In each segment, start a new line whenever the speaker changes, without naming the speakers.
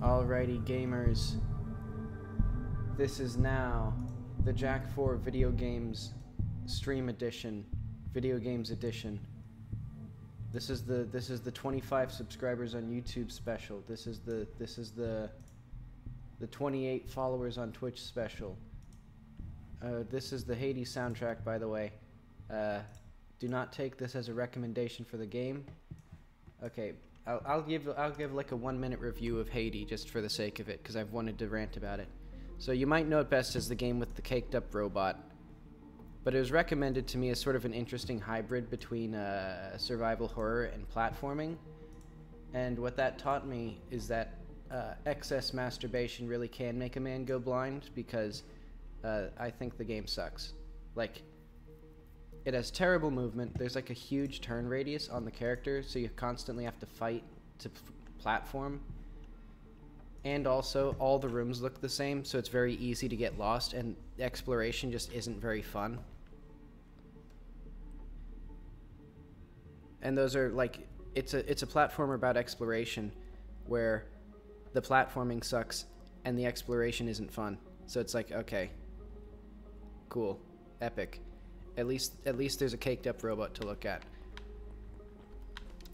Alrighty, gamers. This is now the Jack 4 Video Games Stream Edition, Video Games Edition. This is the 25 subscribers on YouTube special. This is the 28 followers on Twitch special. This is the Hades soundtrack, by the way. Do not take this as a recommendation for the game. Okay, I'll give like a 1-minute review of Hades just for the sake of it, because I've wanted to rant about it. So you might know it best as the game with the caked up robot, but it was recommended to me as sort of an interesting hybrid between survival horror and platforming. And what that taught me is that excess masturbation really can make a man go blind, because I think the game sucks. Like, it has terrible movement. There's like a huge turn radius on the character, so you constantly have to fight to platform. And also, all the rooms look the same, so it's very easy to get lost, and exploration just isn't very fun. And those are like, it's a platformer about exploration, where the platforming sucks and the exploration isn't fun. So it's like, okay, cool, epic. At least there's a caked up robot to look at.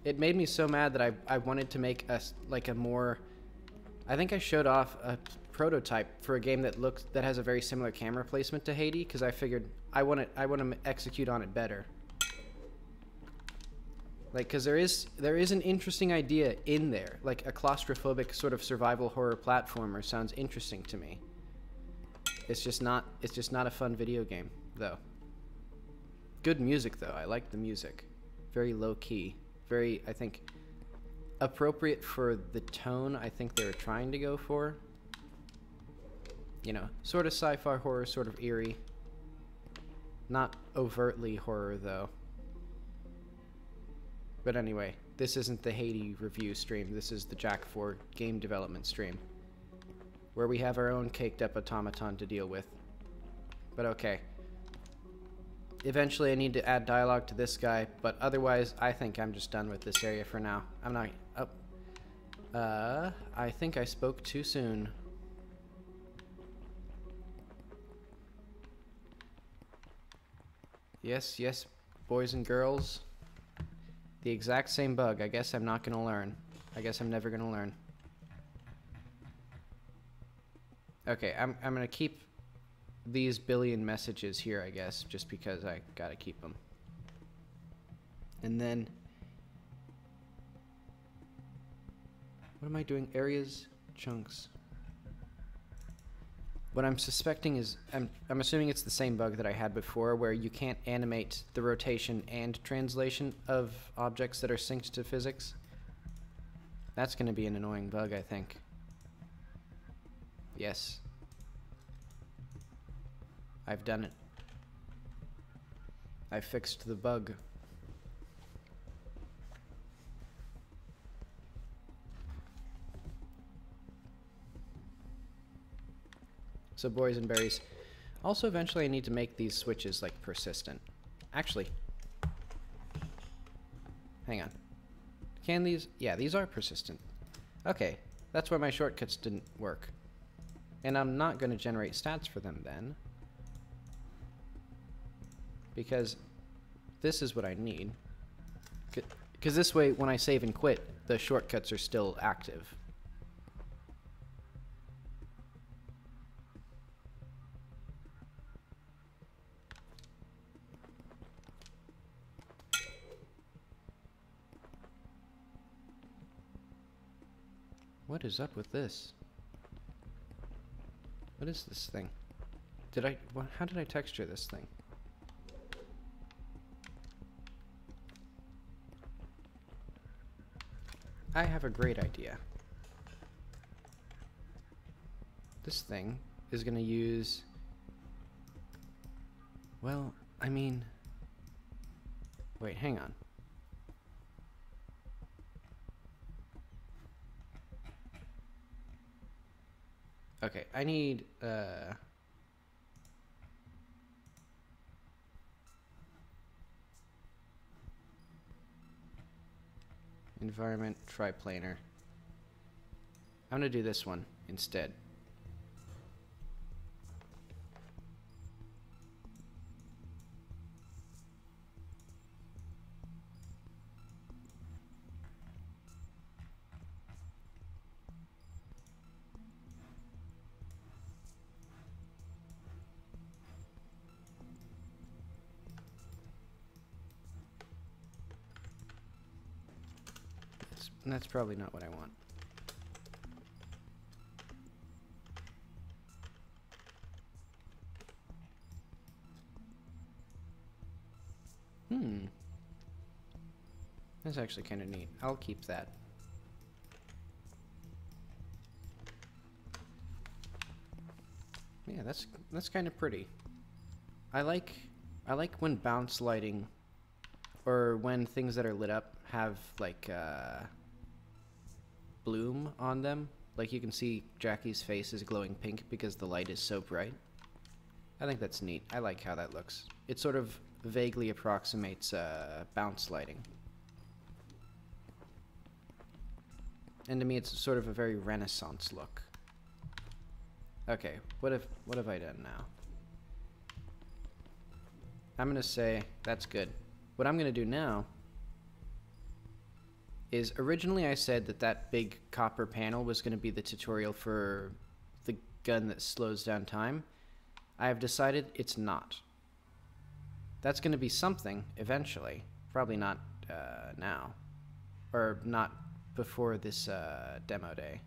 It made me so mad that I wanted to make a more, I think I showed off a prototype for a game that has a very similar camera placement to Hades, because I figured I want to execute on it better. Like, because there is an interesting idea in there, like a claustrophobic sort of survival horror platformer sounds interesting to me. It's just not a fun video game though. Good music though. I like the music. Very low key. Very, I think, appropriate for the tone I think they were trying to go for. You know, sort of sci-fi horror, sort of eerie. Not overtly horror though. But anyway, this isn't the Hades review stream. This is the Jack 4 game development stream, where we have our own caked up automaton to deal with. But okay. Eventually I need to add dialogue to this guy, but otherwise I think I'm just done with this area for now. I'm not... Oh. I think I spoke too soon. Yes, yes, boys and girls. The exact same bug. I guess I'm not gonna learn. I guess I'm never gonna learn. Okay, I'm gonna keep these billion messages here, I guess, just because I gotta keep them. And then, what am I doing? Areas, chunks. What I'm suspecting is, I'm assuming it's the same bug that I had before, where you can't animate the rotation and translation of objects that are synced to physics. That's gonna be an annoying bug, I think. Yes. I've done it. I fixed the bug. So boys and berries. Also, eventually I need to make these switches like persistent. Actually, hang on. Can these? Yeah, these are persistent. Okay, that's why my shortcuts didn't work. And I'm not going to generate stats for them then, because this is what I need. Because this way, when I save and quit, the shortcuts are still active. What is up with this? What is this thing? How did I texture this thing? I have a great idea. This thing is gonna use... Well, I mean... Wait, hang on. Okay, I need, environment triplanar. I'm gonna do this one instead. That's probably not what I want. That's actually kind of neat. I'll keep that. Yeah, that's kind of pretty. I like when bounce lighting, or when things that are lit up have like bloom on them. Like you can see Jackie's face is glowing pink because the light is so bright. I think that's neat. I like how that looks. It sort of vaguely approximates bounce lighting. And to me it's sort of a very Renaissance look. Okay, what have I done now? I'm gonna say that's good. What I'm gonna do now is, originally I said that big copper panel was gonna be the tutorial for the gun that slows down time. I have decided it's not. That's gonna be something eventually. Probably not now. Or not before this demo day.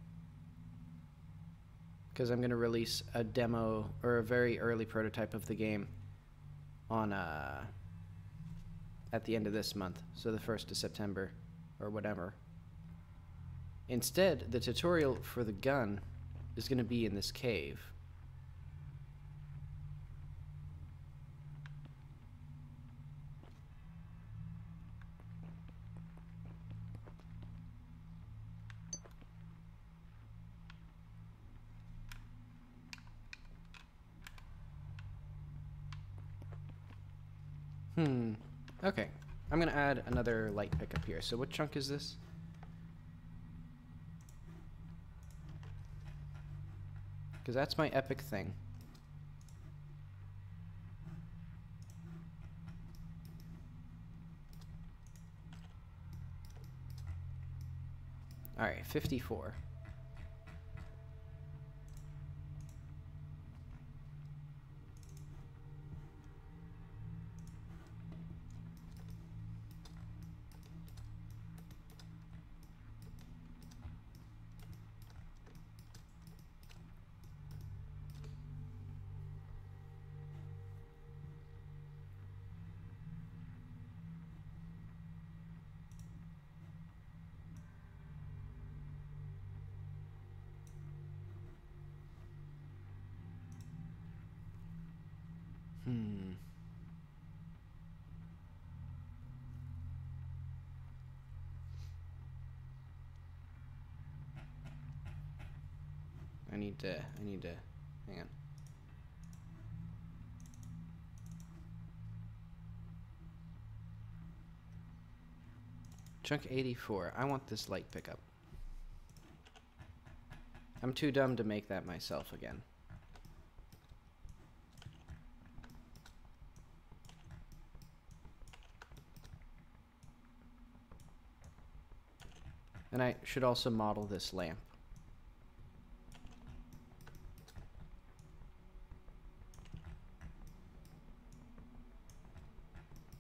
Because I'm going to release a demo, or a very early prototype of the game on at the end of this month, so the 1st of September, or whatever. Instead, the tutorial for the gun is going to be in this cave. Okay. I'm gonna add another light pickup here. So what chunk is this? Because that's my epic thing. Alright, 54. I need to, hang on. Chunk 84, I want this light pickup. I'm too dumb to make that myself again. And I should also model this lamp.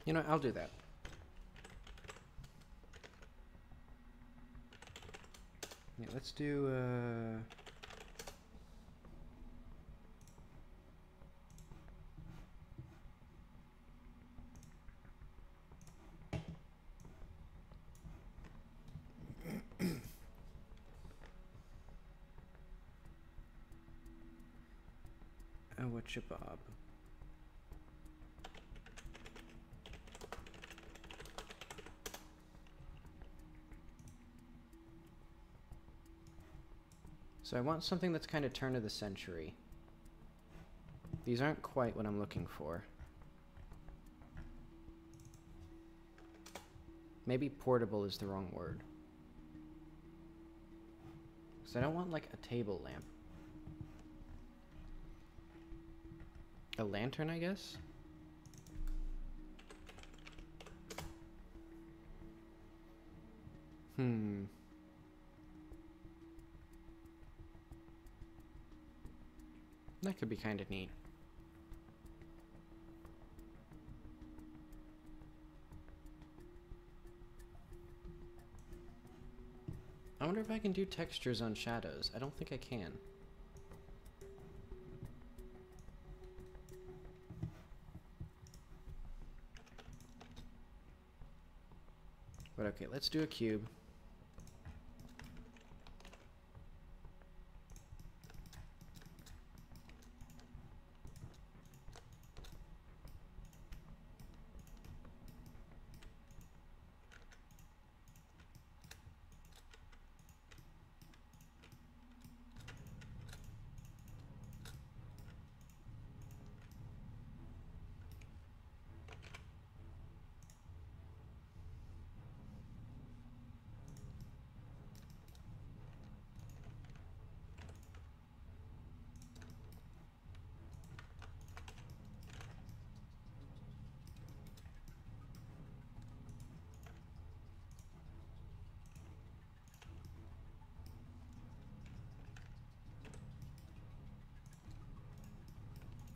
You know, I'll do that. Yeah, let's do, whatcha bob. So I want something that's kind of turn of the century. These aren't quite what I'm looking for. Maybe portable is the wrong word. Because I don't want, like, a table lamp. A lantern, I guess? That could be kind of neat. I wonder if I can do textures on shadows. I don't think I can. But okay, let's do a cube.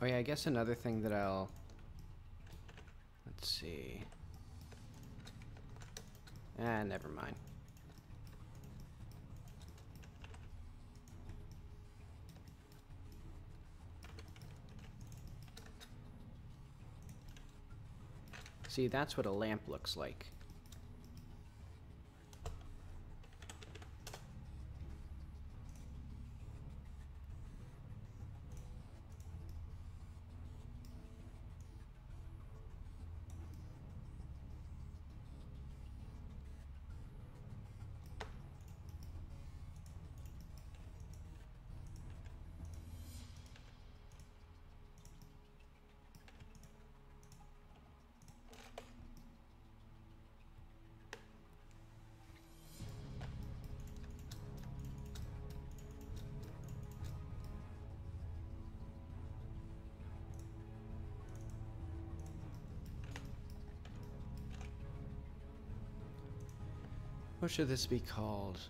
Oh yeah, I guess another thing that I'll... Let's see... never mind. See, that's what a lamp looks like. What should this be called?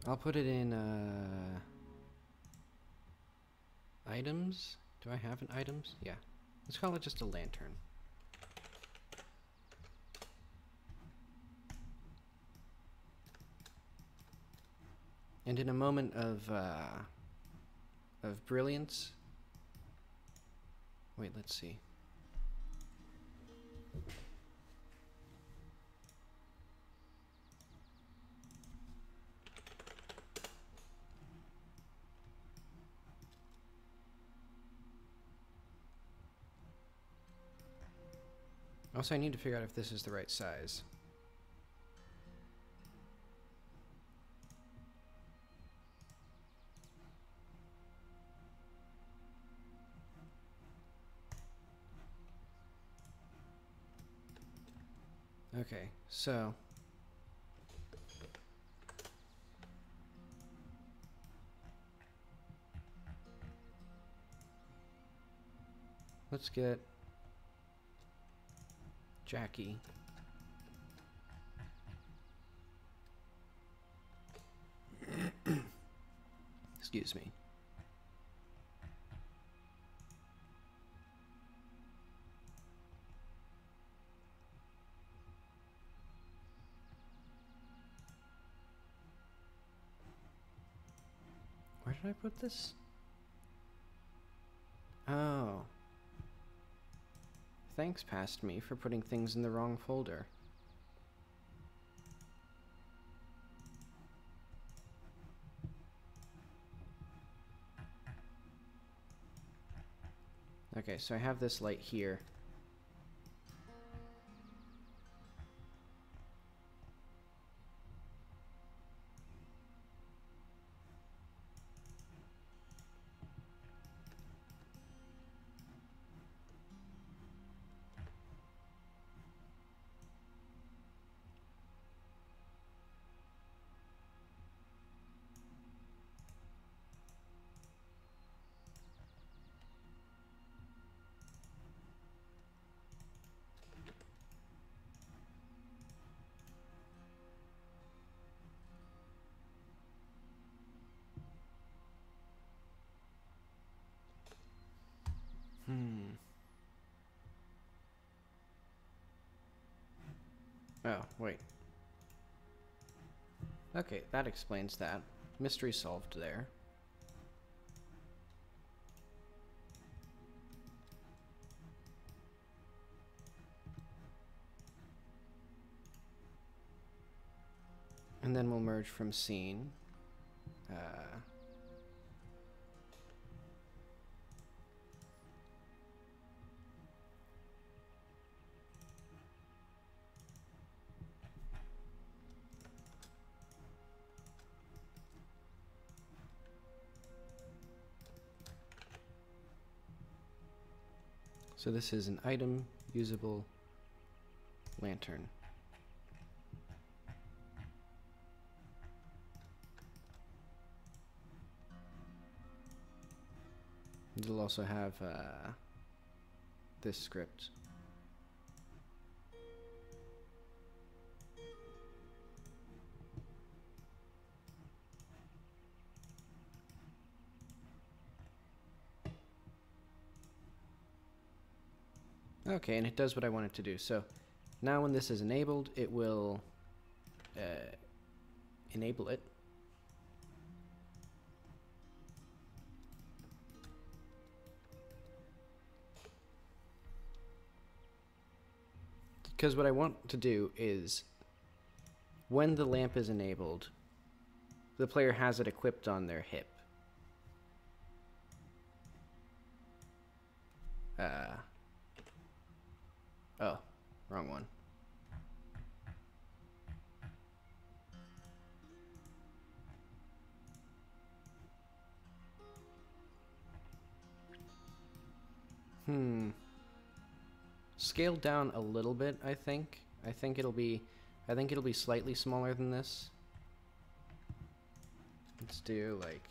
I'll put it in, items? Do I have an items? Yeah. Let's call it just a lantern. And in a moment of brilliance... Wait, let's see. Also, I need to figure out if this is the right size. Okay, so... let's get... Jackie. Excuse me. Where did I put this? Oh. Thanks, past me, for putting things in the wrong folder. Okay, so I have this light here. Oh, wait. Okay, that explains that. Mystery solved there. And then we'll merge from scene. So this is an item usable lantern. It'll also have this script. Okay, and it does what I want it to do. So now when this is enabled, it will enable it. Because what I want to do is, when the lamp is enabled, the player has it equipped on their hip. Oh, wrong one. Scaled down a little bit, I think. I think it'll be slightly smaller than this. Let's do like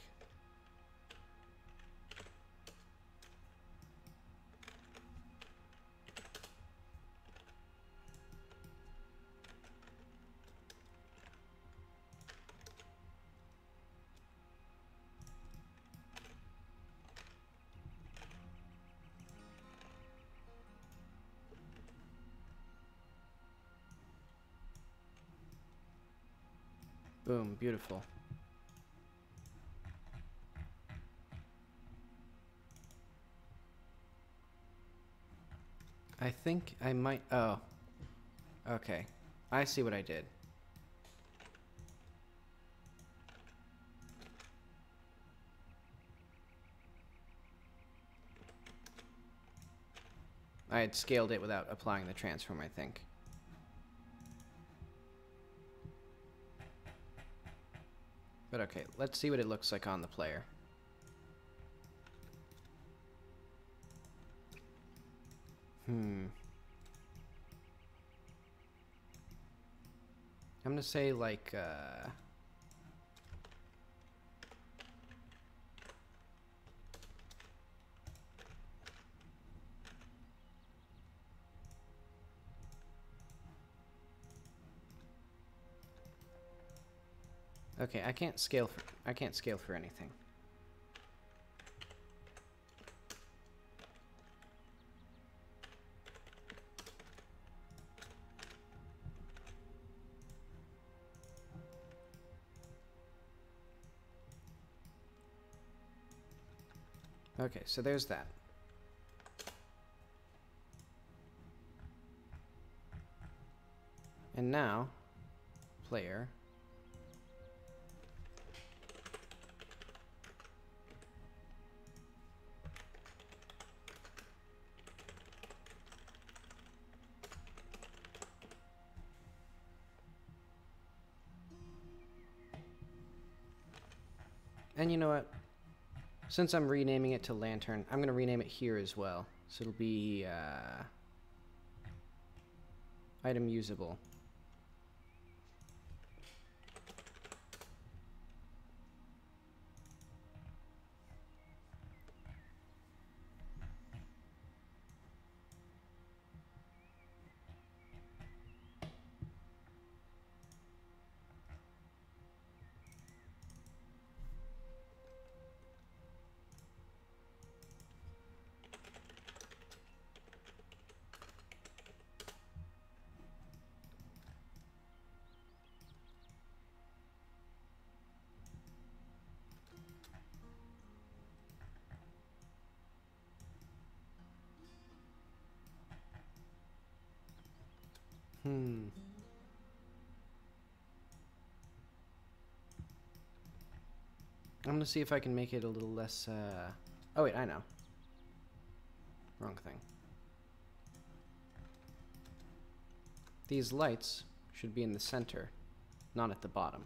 boom, beautiful. I think I might, oh, okay. I see what I did. I had scaled it without applying the transform, I think. But okay, let's see what it looks like on the player. I'm gonna say like, okay, I can't scale for anything. Okay, so there's that. And now, player. And you know what? Since I'm renaming it to Lantern, I'm going to rename it here as well. So it'll be item usable. Hmm. I'm gonna see if I can make it a little less, Oh wait, I know. Wrong thing. These lights should be in the center, not at the bottom.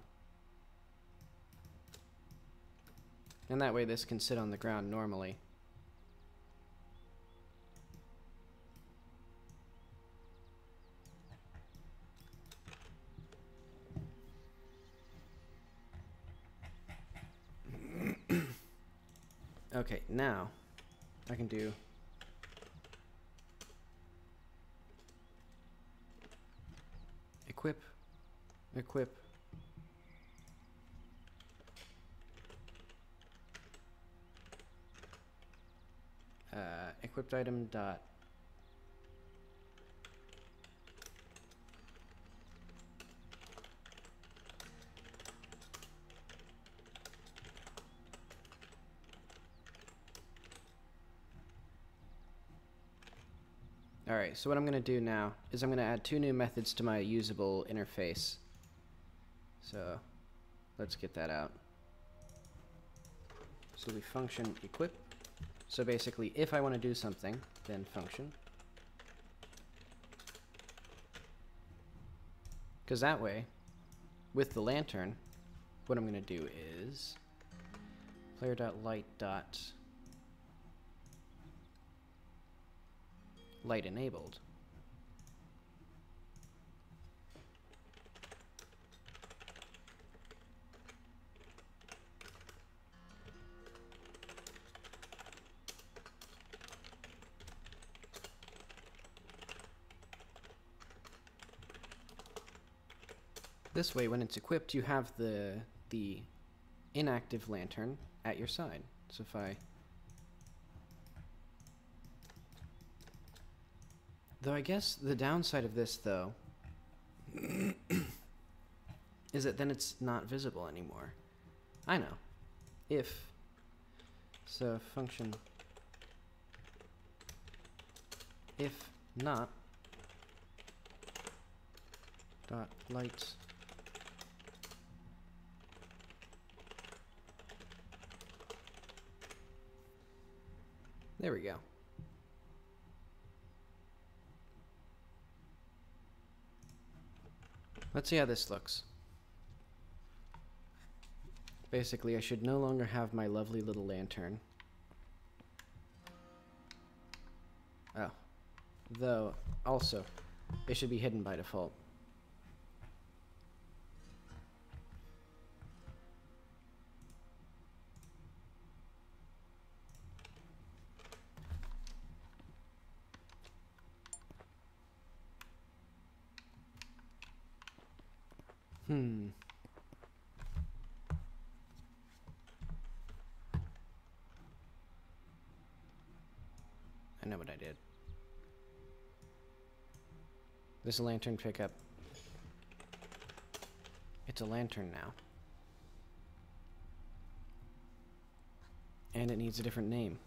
And that way this can sit on the ground normally. Okay, now I can do equip, equip, equipped item dot Alright, so what I'm going to do now is I'm going to add 2 new methods to my usable interface. So let's get that out. So we function equip. So basically, if I want to do something, then function. Because that way, with the lantern, what I'm going to do is player.light.light enabled. This way, when it's equipped, you have the inactive lantern at your side. So if I... Though I guess the downside of this, though, is that then it's not visible anymore. I know. If... So function... If not... dot light... There we go. Let's see how this looks. Basically, I should no longer have my lovely little lantern. Oh. Though, also, it should be hidden by default. I know what I did. This lantern pickup. It's a lantern now. And it needs a different name.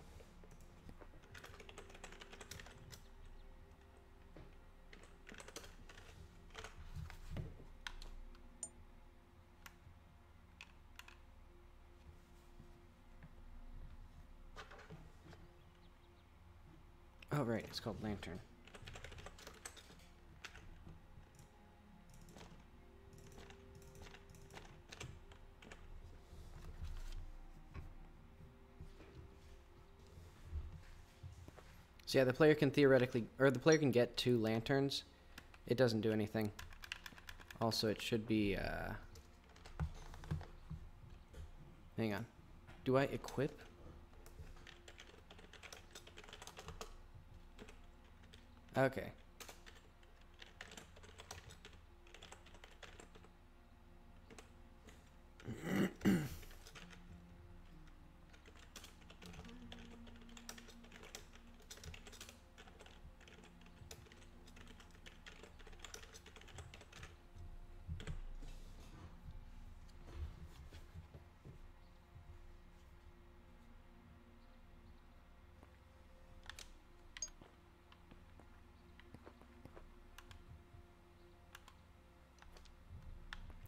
Oh, right, it's called Lantern. So yeah, the player can theoretically, or the player can get 2 lanterns. It doesn't do anything. Also, it should be, hang on. Do I equip? Okay.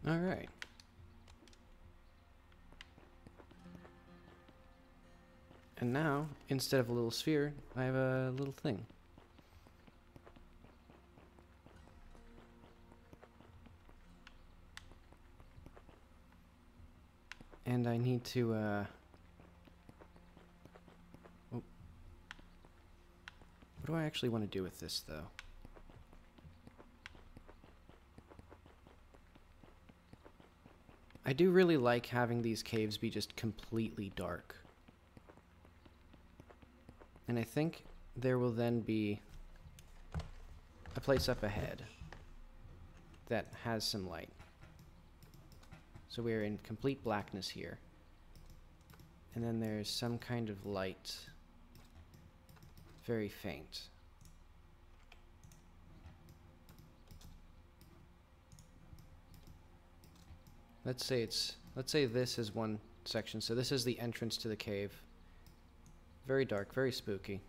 Alright. And now, instead of a little sphere, I have a little thing. And I need to, oh. What do I actually want to do with this, though? I do really like having these caves be just completely dark. And I think there will then be a place up ahead that has some light. So we're in complete blackness here. And then there's some kind of light, very faint. Let's say this is one section. So this is the entrance to the cave. Very dark, very spooky.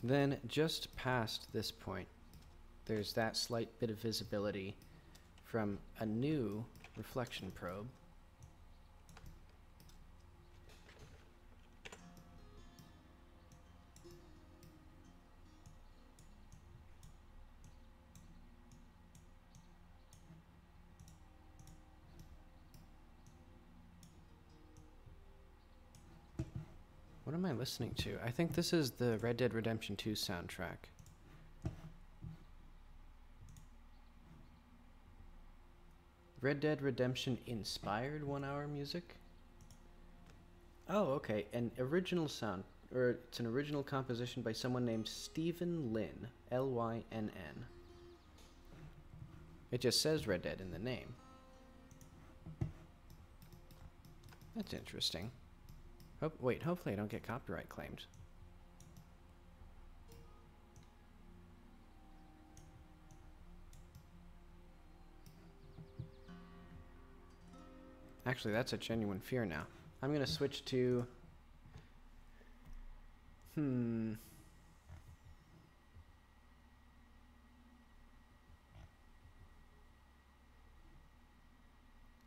Then just past this point, there's that slight bit of visibility from a new reflection probe. What am I listening to? I think this is the Red Dead Redemption 2 soundtrack. Red Dead Redemption inspired 1-hour music? Oh, okay. An original sound, or it's an original composition by someone named Stephen Lynn, Lynn. It just says Red Dead in the name. That's interesting. Wait, hopefully I don't get copyright claimed. Actually, that's a genuine fear now. I'm gonna switch to... I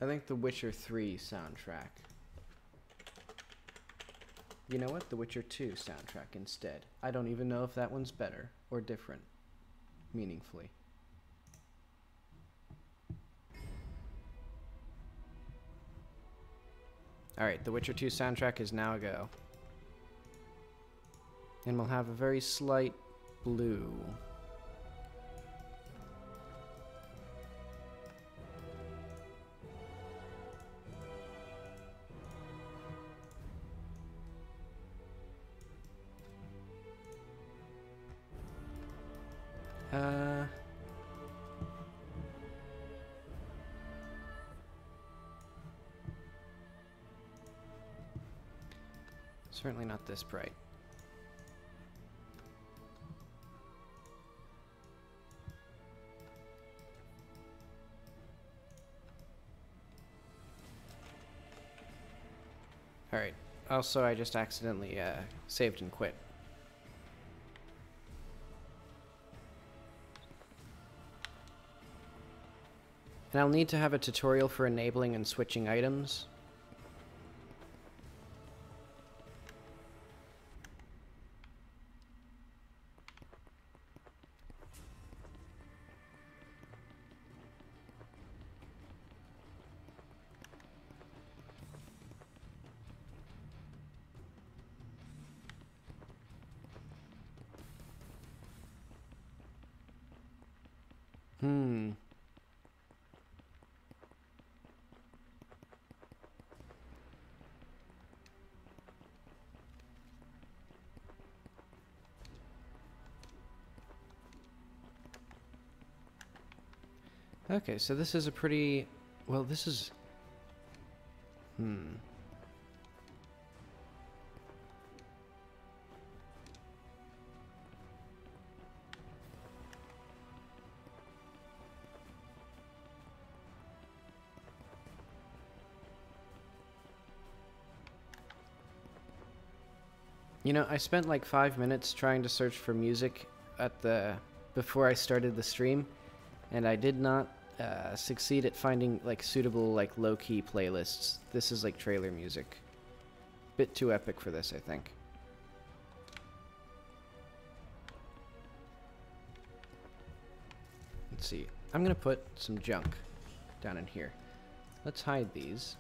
think the Witcher 3 soundtrack. You know what? The Witcher 2 soundtrack instead. I don't even know if that one's better or different, meaningfully. Alright, the Witcher 2 soundtrack is now a go. And we'll have a very slight blue. Certainly not this bright. Alright. Also, I just accidentally saved and quit. And I'll need to have a tutorial for enabling and switching items. Okay, so this is a pretty... Well, this is... You know, I spent like 5 minutes trying to search for music before I started the stream, and I did not succeed at finding like suitable like low-key playlists. This is like trailer music. Bit too epic for this, I think. Let's see. I'm gonna put some junk down in here. Let's hide these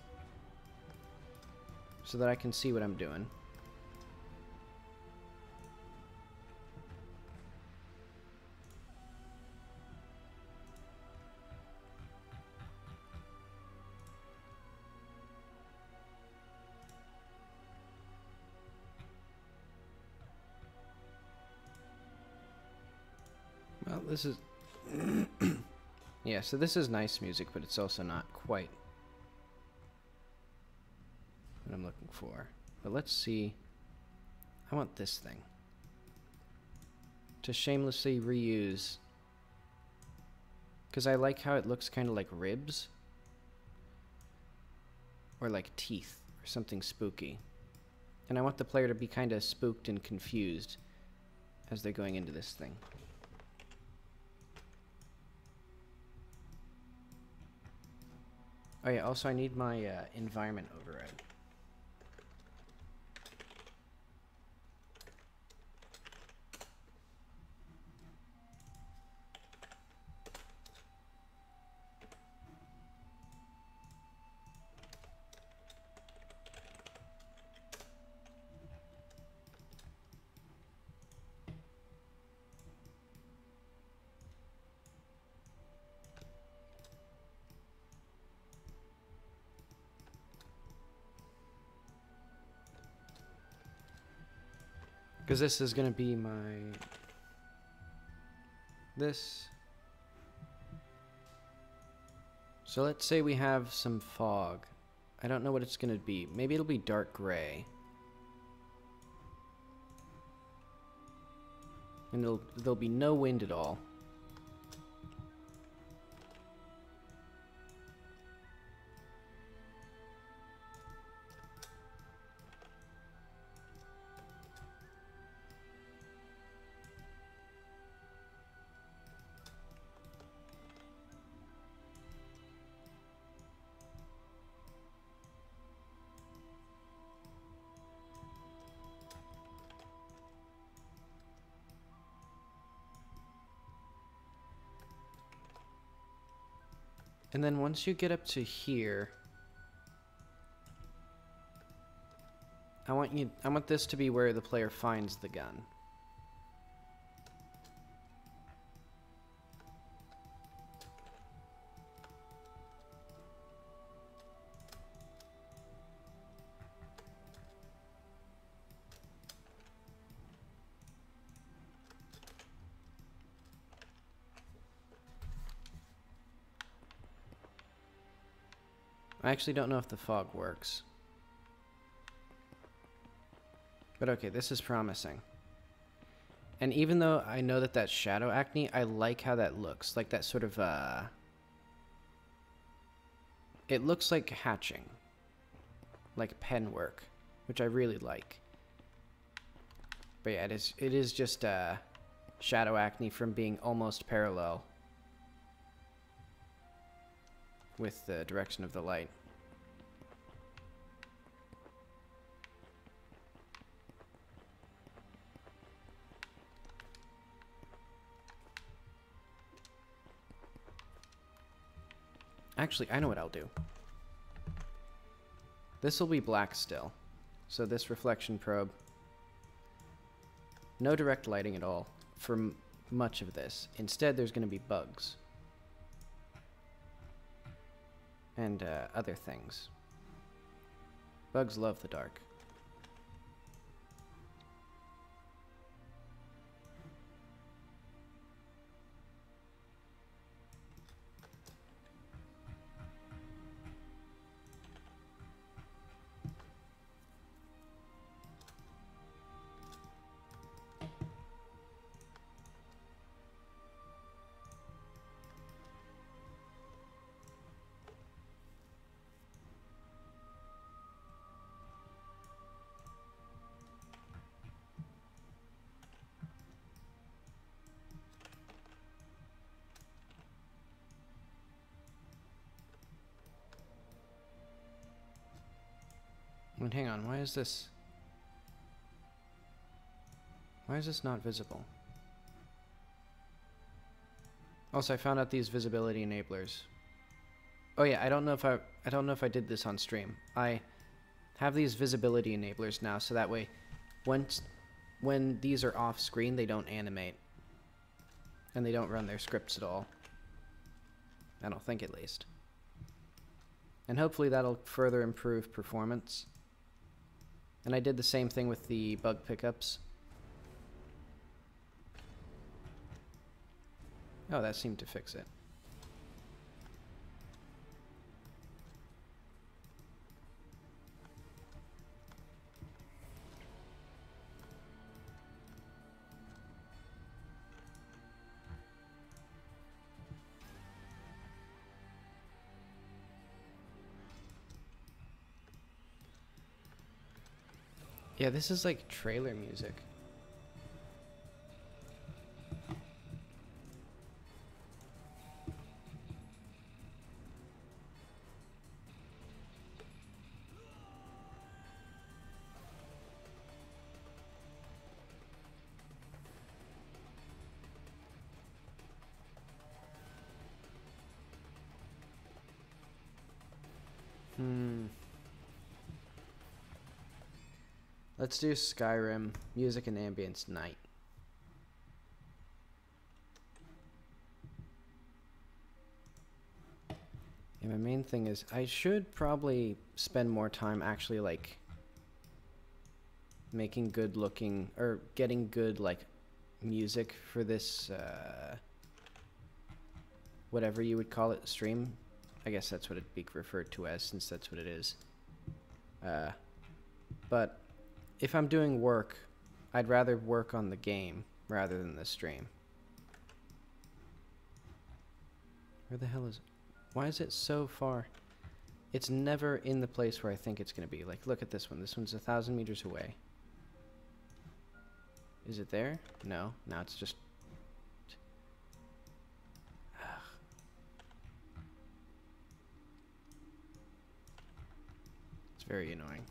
so that I can see what I'm doing. Well, this is... yeah, so this is nice music, but it's also not quite what I'm looking for. But let's see. I want this thing. To shamelessly reuse. Because I like how it looks kind of like ribs. Or like teeth, or something spooky. And I want the player to be kind of spooked and confused as they're going into this thing. Oh yeah, also I need my environment override. Because this is going to be my... this. So let's say we have some fog. I don't know what it's going to be. Maybe it'll be dark gray. And there'll be no wind at all. And then once you get up to here, I want this to be where the player finds the gun. I actually don't know if the fog works. But okay, this is promising. And even though I know that that's shadow acne, I like how that looks. Like that sort of, it looks like hatching. Like pen work, which I really like. But yeah, it is just, shadow acne from being almost parallel with the direction of the light. Actually, I know what I'll do. This will be black still. So this reflection probe. No direct lighting at all for much of this. Instead, there's going to be bugs. And other things. Bugs love the dark. And hang on, why is this not visible? Also, I found out these visibility enablers. Oh yeah, I don't know if I did this on stream. I have these visibility enablers now, so that way when these are off screen, they don't animate. And they don't run their scripts at all. I don't think, at least. And hopefully that'll further improve performance. And I did the same thing with the bug pickups. Oh, that seemed to fix it. Yeah, this is like trailer music. Let's do Skyrim, music and ambience, night. And my main thing is, I should probably spend more time actually, like, making good looking, or getting good, like, music for this, whatever you would call it, stream. I guess that's what it'd be referred to as, since that's what it is. But if I'm doing work, I'd rather work on the game rather than the stream. Where the hell is it? Why is it so far? It's never in the place where I think it's going to be. Like, look at this one. This one's 1,000 meters away. Is it there? No. Now it's just... It's very annoying.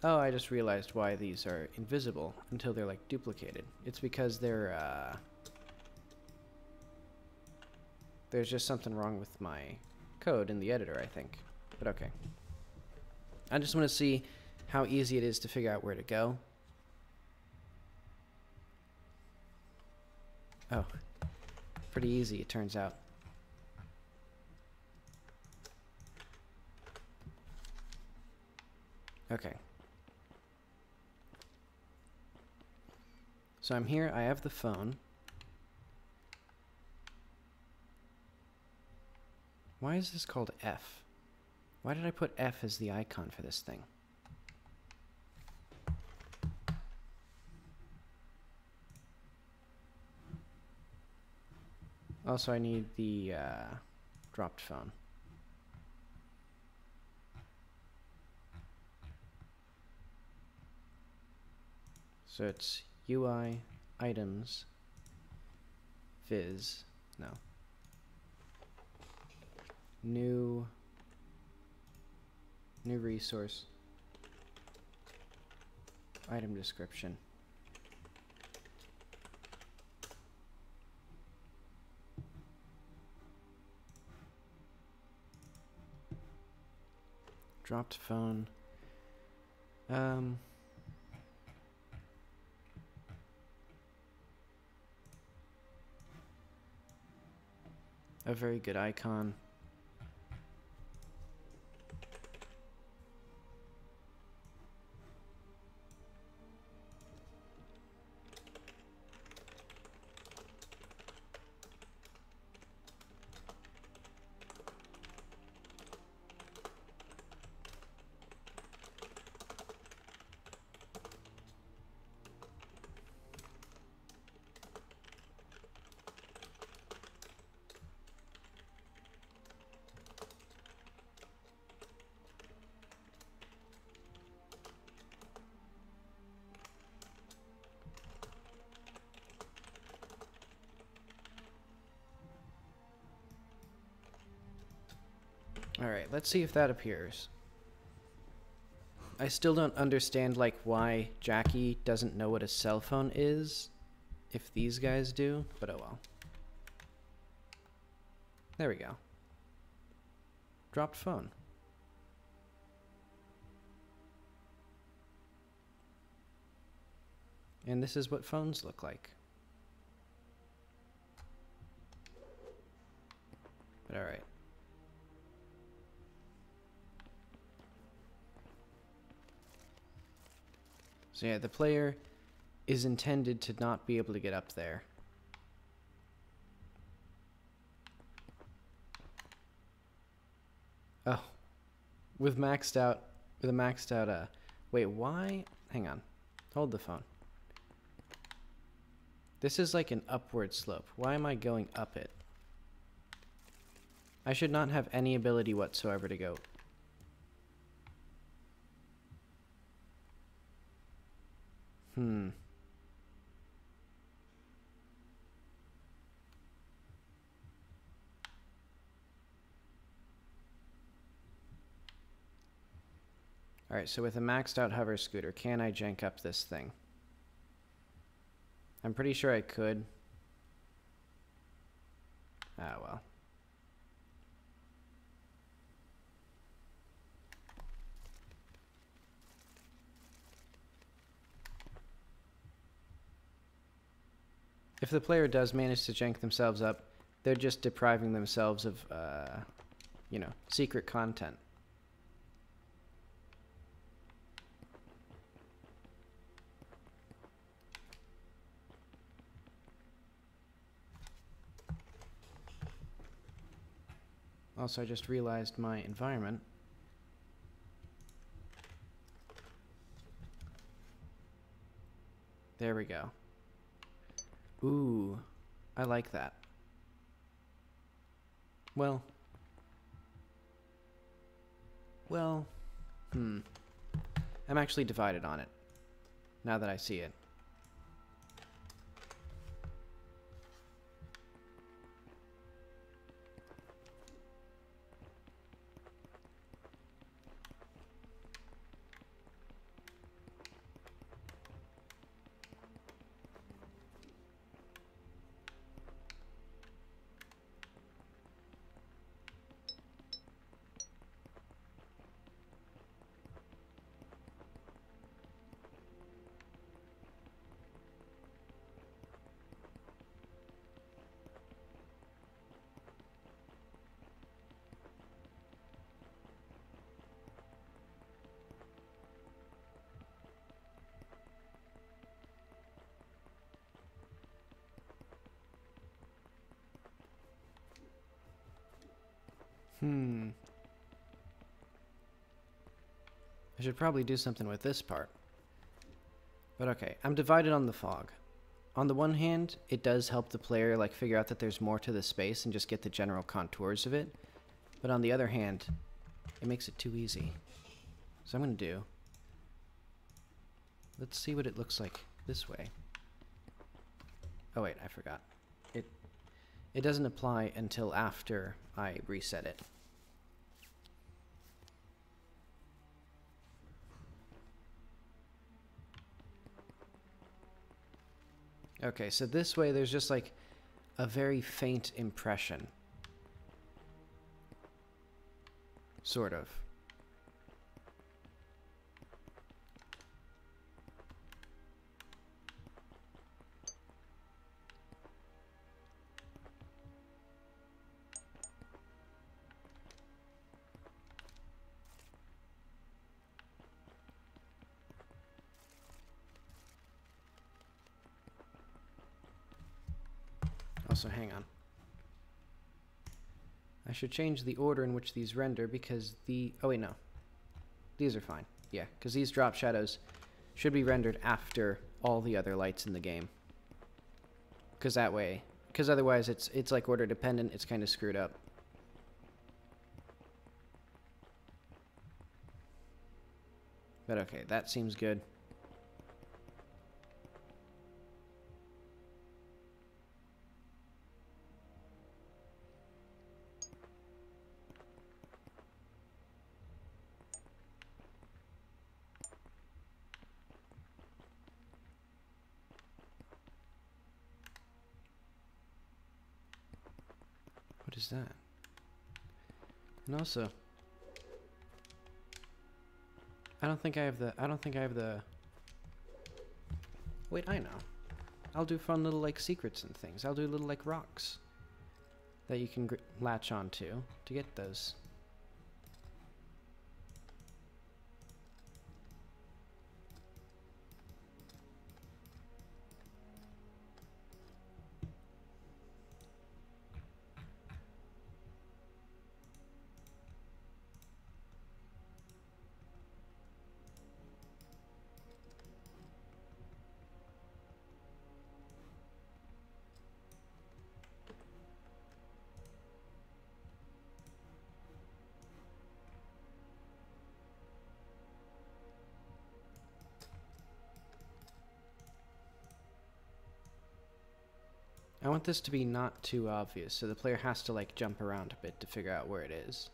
Oh, I just realized why these are invisible until they're, like, duplicated. It's because they're, there's just something wrong with my code in the editor, I think. But okay. I just want to see how easy it is to figure out where to go. Oh. Pretty easy, it turns out. Okay. So I'm here, I have the phone. Why is this called F? Why did I put F as the icon for this thing? Also, I need the dropped phone. So it's UI, items, viz, no. New resource, item description. Dropped phone. A very good icon. Alright, let's see if that appears. I still don't understand, like, why Jackie doesn't know what a cell phone is, if these guys do, but oh well. There we go. Dropped phone. And this is what phones look like. But alright. So yeah, the player is intended to not be able to get up there. Oh. With a maxed out, wait, why? Hang on. Hold the phone. This is like an upward slope. Why am I going up it? I should not have any ability whatsoever to go. Alright, so with a maxed out hover scooter, can I jank up this thing? I'm pretty sure I could. Ah, well. If the player does manage to jank themselves up, they're just depriving themselves of, you know, secret content. Also, I just realized my environment. There we go. Ooh, I like that. Well, I'm actually divided on it, now that I see it. I should probably do something with this part. But okay, I'm divided on the fog. On the one hand, it does help the player like figure out that there's more to the space and just get the general contours of it. But on the other hand, it makes it too easy. So I'm going to do... Let's see what it looks like this way. Oh wait, I forgot. It doesn't apply until after I reset it. Okay, so this way there's just like a very faint impression. Sort of. Also, hang on. I should change the order in which these render because the... Oh, wait, no. These are fine. Yeah, because these drop shadows should be rendered after all the other lights in the game. Because that way... Because otherwise it's like order dependent. It's kind of screwed up. But okay, that seems good. What is that? And also, I don't think I have the wait, I know. I'll do fun little like secrets and things. I'll do little like rocks that you can latch onto to get those. I want this to be not too obvious, so the player has to like jump around a bit to figure out where it is.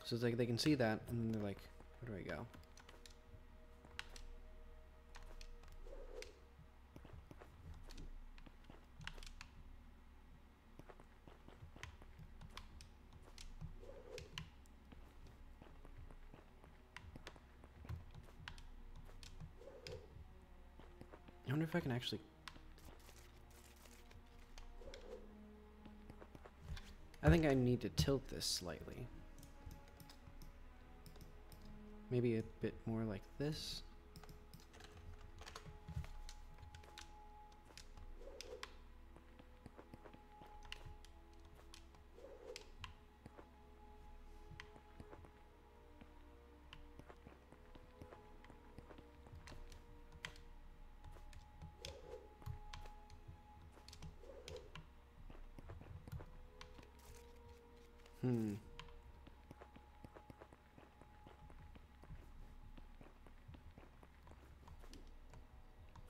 So it's like they can see that, and then they're like, where do I go? I wonder if I can actually... I think I need to tilt this slightly. Maybe a bit more like this.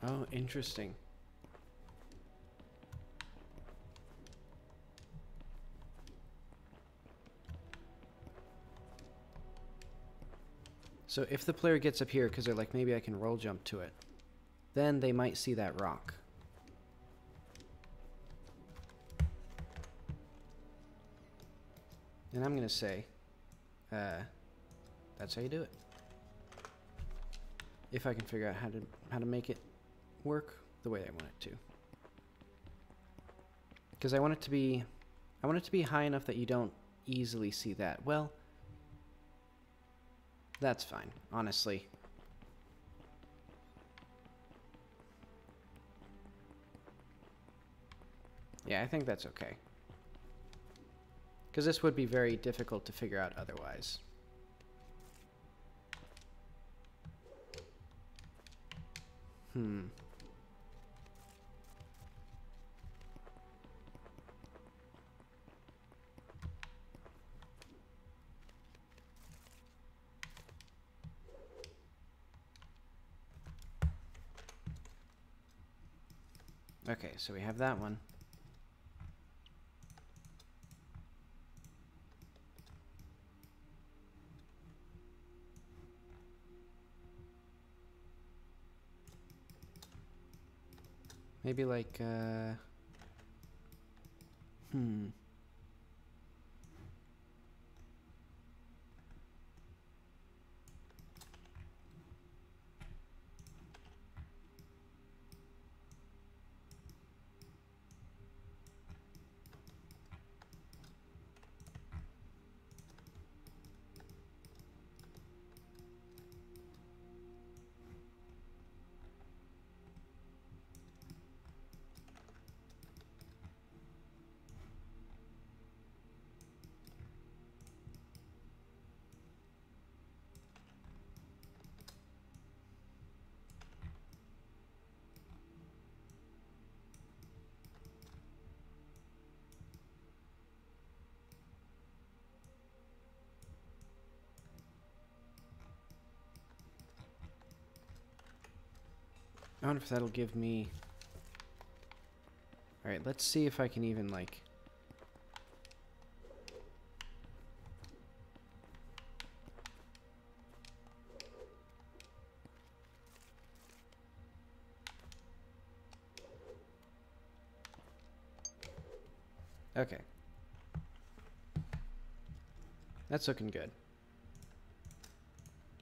Oh, interesting. So if the player gets up here because they're like, maybe I can roll jump to it, then they might see that rock. And I'm going to say, that's how you do it. If I can figure out how to make it work the way I want it to. Because I want it to be high enough that you don't easily see that. Well, that's fine, honestly. Yeah, I think that's okay. Because this would be very difficult to figure out otherwise. Okay, so we have that one. Maybe like, I wonder if that'll give me... Alright, let's see if I can even, like... Okay. That's looking good.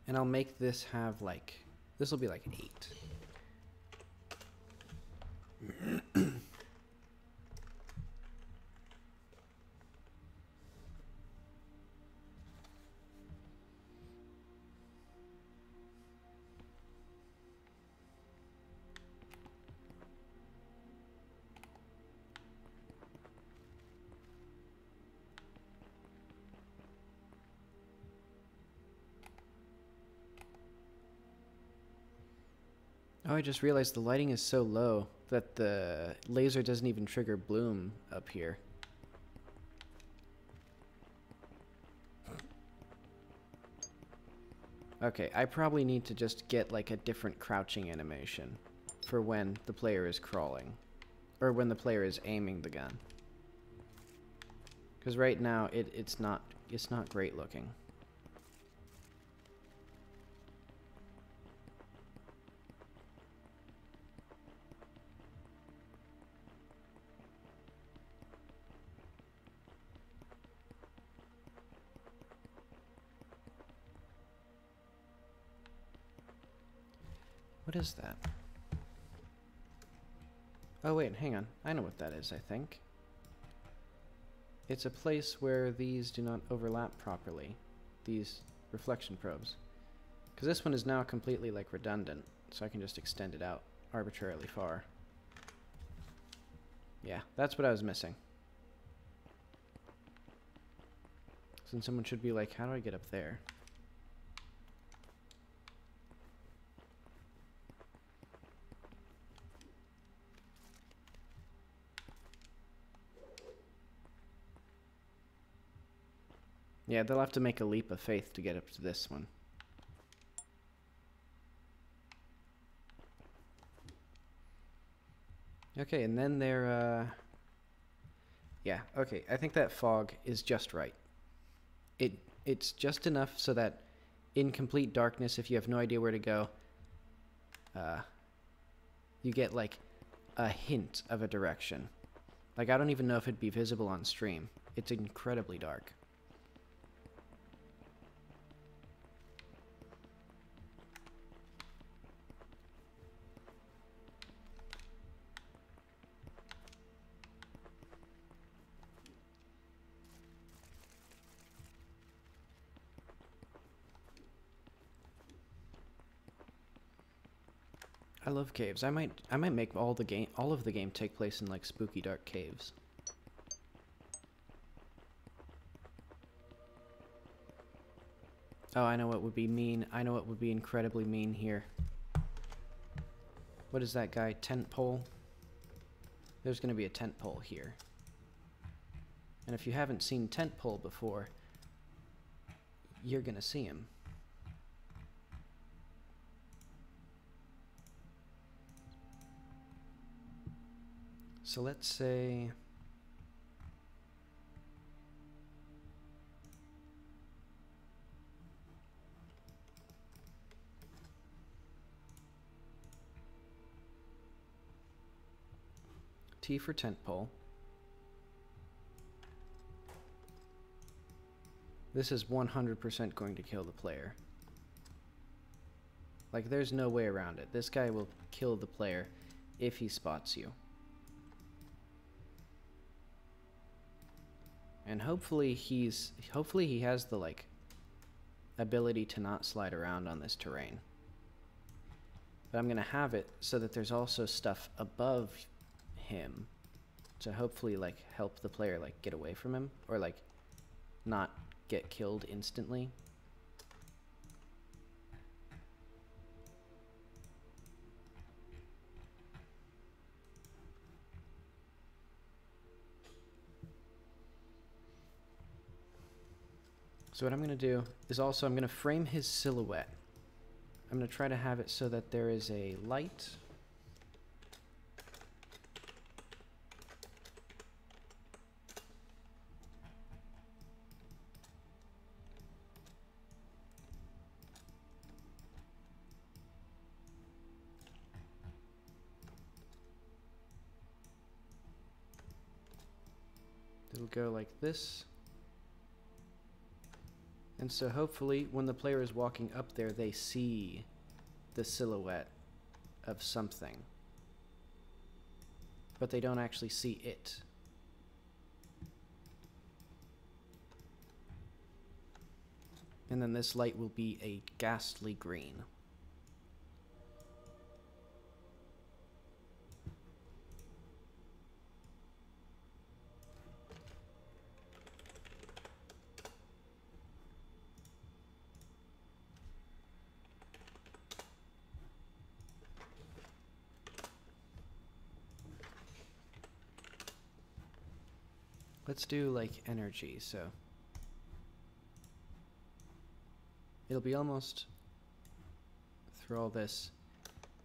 And I'll make this have like, this will be like 8. Oh, I just realized the lighting is so low that the laser doesn't even trigger bloom up here. Okay, I probably need to just get like a different crouching animation for when the player is crawling. Or when the player is aiming the gun. Because right now it's not great looking. What is that? Oh wait, hang on. I know what that is, I think. It's a place where these do not overlap properly. These reflection probes. Because this one is now completely like redundant, so I can just extend it out arbitrarily far. Yeah, that's what I was missing. Since someone should be like, how do I get up there? Yeah, they'll have to make a leap of faith to get up to this one. Okay, and then they're, yeah, okay, I think that fog is just right. It's just enough so that in complete darkness, if you have no idea where to go, you get, like, a hint of a direction. Like, I don't even know if it'd be visible on stream. It's incredibly dark. I love caves. I might make all of the game take place in like spooky dark caves. Oh, I know what would be mean. I know what would be incredibly mean here. What is that guy? Tent pole? There's going to be a tent pole here. And if you haven't seen tent pole before, you're going to see him. So let's say T for tent pole. This is 100% going to kill the player. Like, there's no way around it. This guy will kill the player if he spots you. And hopefully he has the, like, ability to not slide around on this terrain. But I'm going to have it so that there's also stuff above him to hopefully, like, help the player, like, get away from him. Or, like, not get killed instantly. So what I'm going to do is also I'm going to frame his silhouette. I'm going to try to have it so that there is a light. It'll go like this. And so hopefully when the player is walking up there, they see the silhouette of something. But they don't actually see it. And then this light will be a ghastly green. Let's do like energy, so it'll be almost through all this,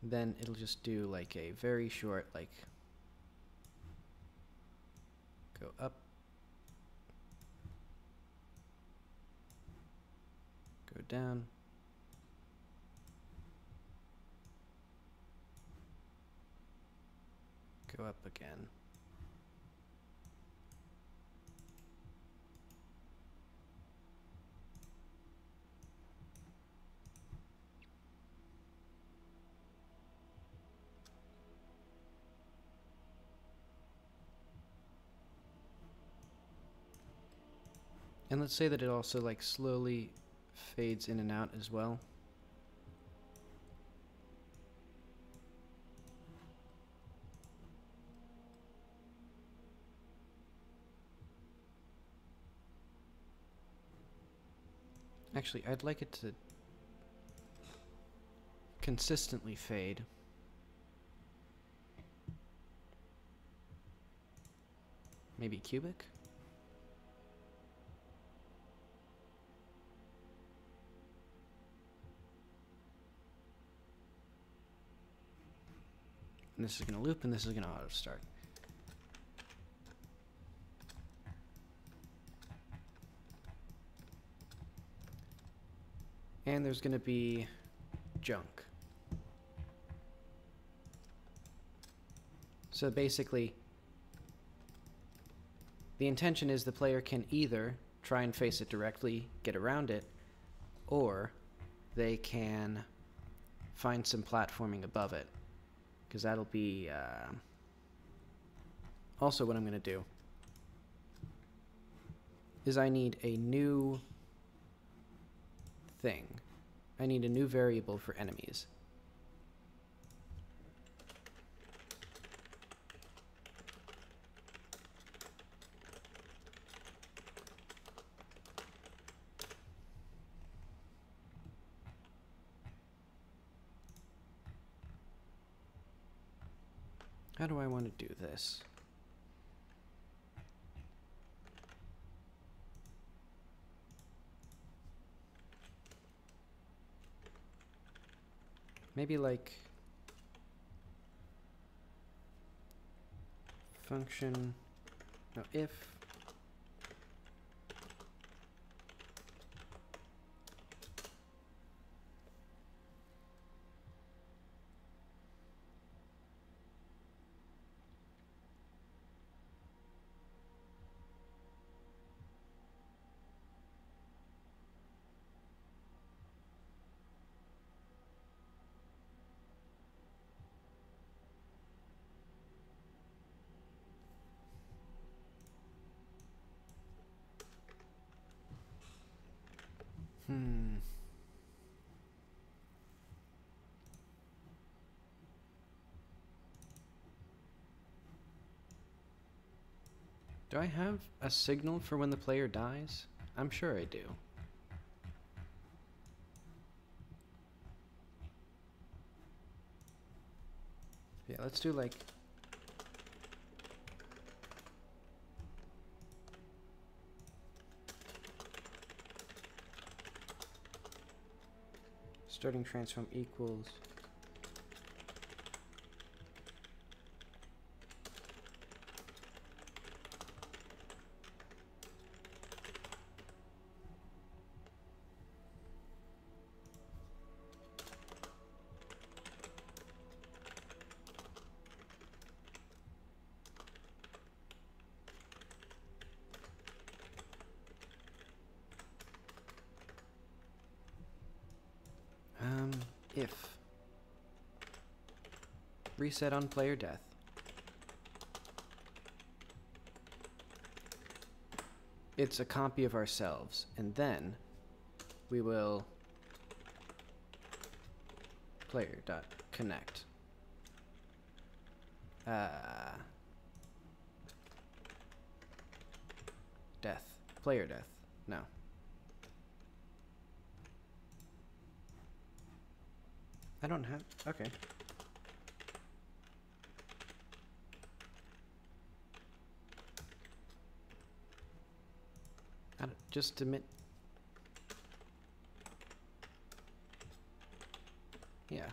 then it'll just do like a very short, like, go up, go down, go up again. And let's say that it also like slowly fades in and out as well. Actually, I'd like it to consistently fade. Maybe cubic? And this is going to loop, and this is going to auto start. And there's going to be junk. So basically, the intention is the player can either try and face it directly, get around it, or they can find some platforming above it. Because that'll be also what I'm going to do is I need a new thing. I need a new variable for enemies. How do I want to do this? Maybe like function, no, if do I have a signal for when the player dies? I'm sure I do. Yeah, let's do like starting transform equals if reset on player death. It's a copy of ourselves, and then we will player.connect. Death. Player death. No. I don't have... Okay. Just admit... Yeah.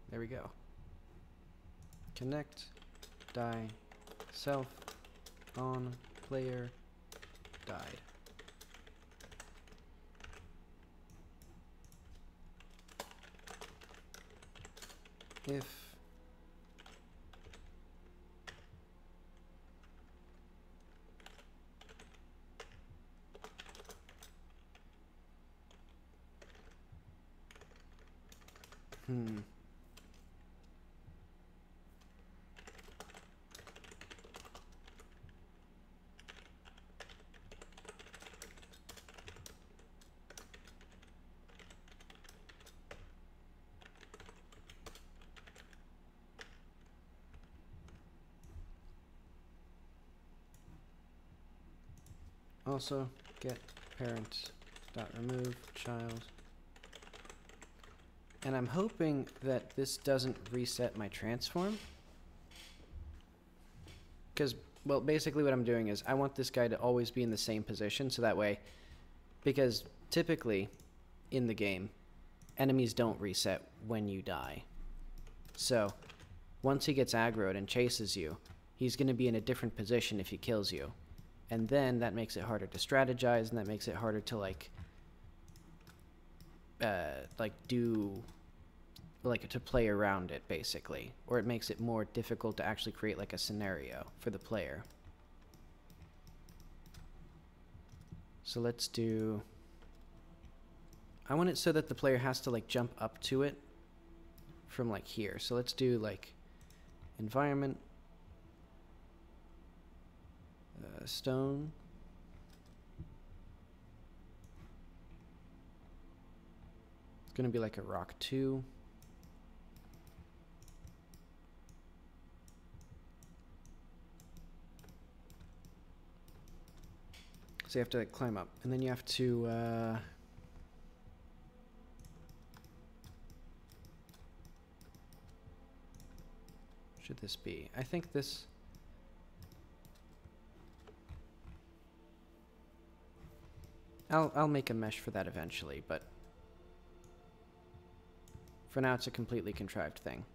There we go. Connect die self on player died. If also get parent dot remove child. And I'm hoping that this doesn't reset my transform. Because, well, basically what I'm doing is I want this guy to always be in the same position, so that way, because typically in the game, enemies don't reset when you die. So once he gets aggroed and chases you, he's going to be in a different position if he kills you. And then that makes it harder to strategize, and that makes it harder to to play around it, basically. Or it makes it more difficult to actually create like a scenario for the player. So let's do... I want it so that the player has to like jump up to it from like here. So let's do like environment, stone. It's gonna be like a rock 2. So you have to like climb up, and then you have to should this be? I think this... I'll make a mesh for that eventually, but for now it's a completely contrived thing.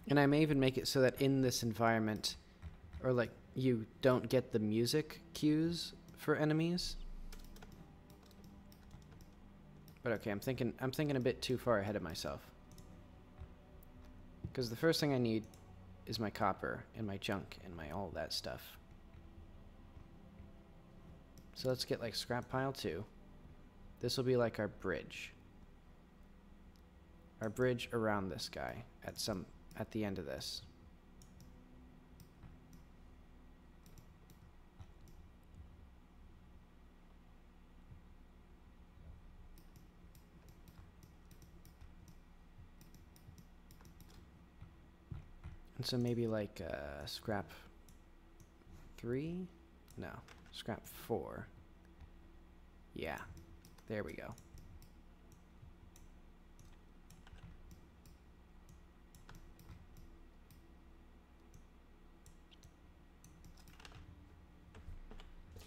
And I may even make it so that in this environment, or like, you don't get the music cues for enemies. But okay, I'm thinking a bit too far ahead of myself. Because the first thing I need is my copper and my junk and my all that stuff. So let's get like scrap pile 2. This will be like our bridge. Our bridge around this guy at the end of this. And so maybe like scrap 3? No, scrap 4. Yeah, there we go.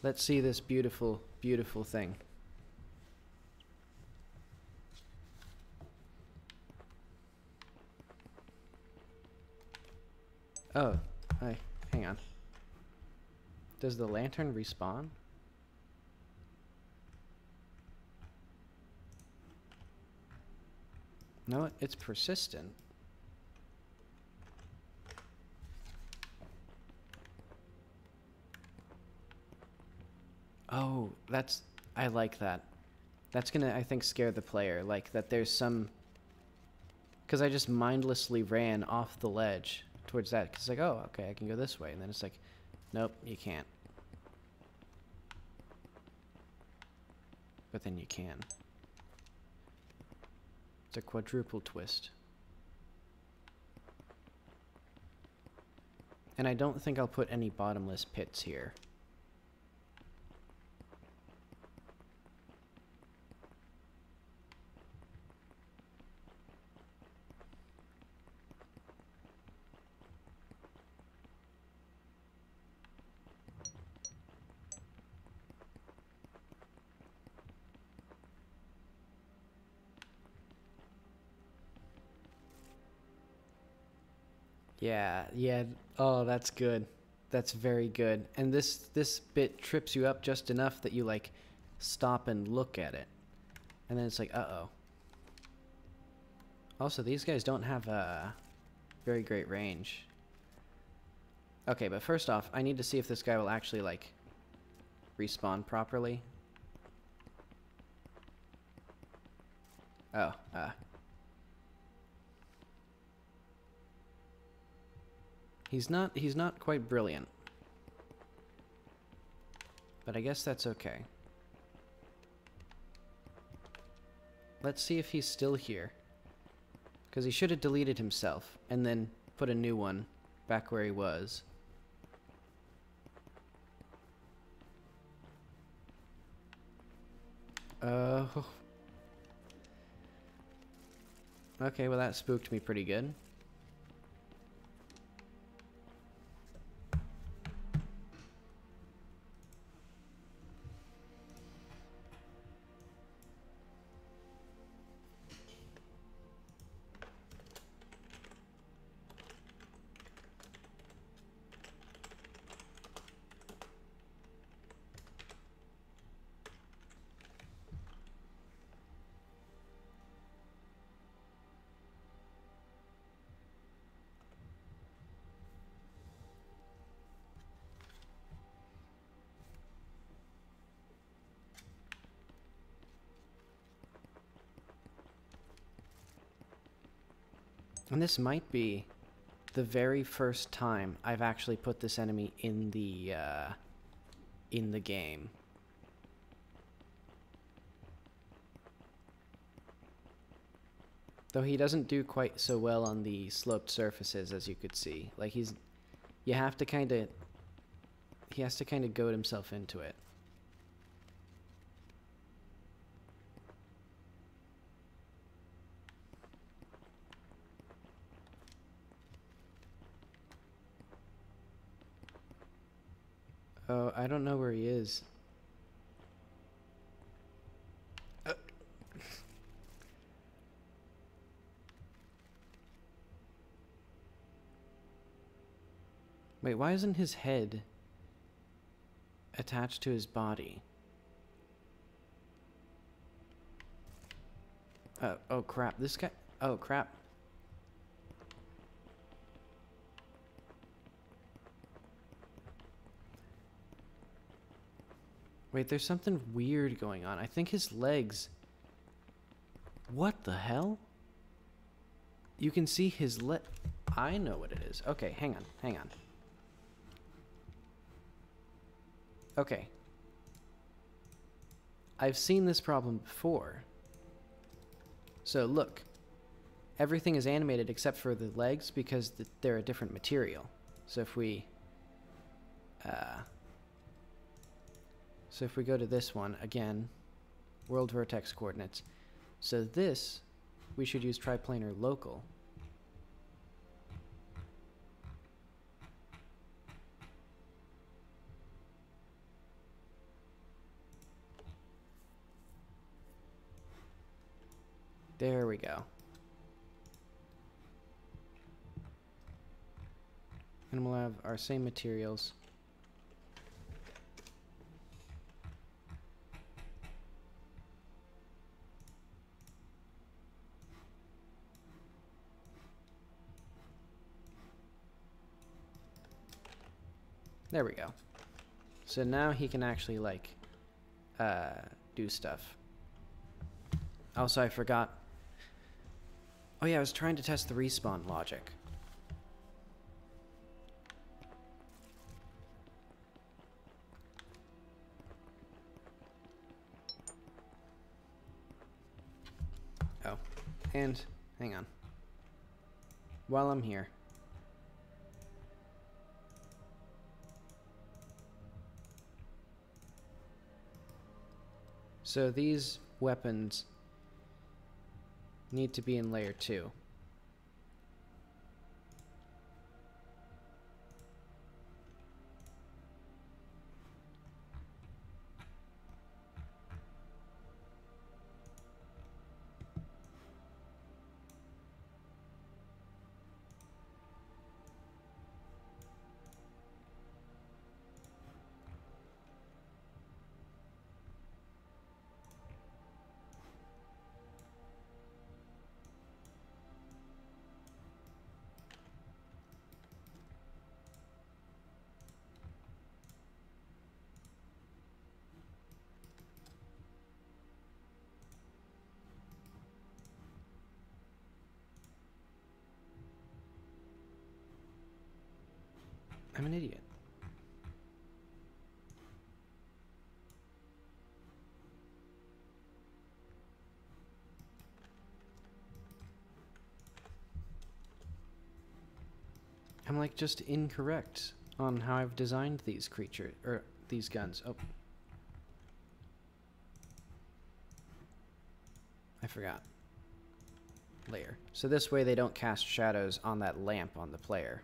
Let's see this beautiful, beautiful thing. Oh, hi, hang on. Does the lantern respawn? No, it's persistent. Oh, I like that. That's gonna, I think, scare the player. Like, that there's some... Because I just mindlessly ran off the ledge towards that. Because, like, oh, okay, I can go this way. And then it's like, nope, you can't. But then you can. It's a quadruple twist. And I don't think I'll put any bottomless pits here. Yeah. Oh, that's good. That's very good. And this bit trips you up just enough that you, like, stop and look at it. And then it's like, uh-oh. Also, these guys don't have a very great range. Okay, but first off, I need to see if this guy will actually, like, respawn properly. Oh, He's not quite brilliant. But I guess that's okay. Let's see if he's still here. Because he should have deleted himself and then put a new one back where he was. Oh. Okay, well that spooked me pretty good. And this might be the very first time I've actually put this enemy in the game. Though he doesn't do quite so well on the sloped surfaces, as you could see. Like, he has to kind of goad himself into it. Oh, I don't know where he is. Wait, why isn't his head attached to his body? Oh crap, this guy... Oh crap. Wait, there's something weird going on. I think his legs... What the hell? You can see his leg... I know what it is. Okay, hang on. Okay. I've seen this problem before. So look. Everything is animated except for the legs because they're a different material. So if we... So if we go to this one, again, world vertex coordinates. So this, we should use triplanar local. There we go. And we'll have our same materials. There we go. So now he can actually, like, do stuff. Also, I forgot. Oh yeah, I was trying to test the respawn logic. Oh, and hang on. While I'm here. So these weapons need to be in layer 2. I'm an idiot. I'm like just incorrect on how I've designed these creatures, or these guns. Oh. I forgot. Layer. So this way they don't cast shadows on that lamp on the player.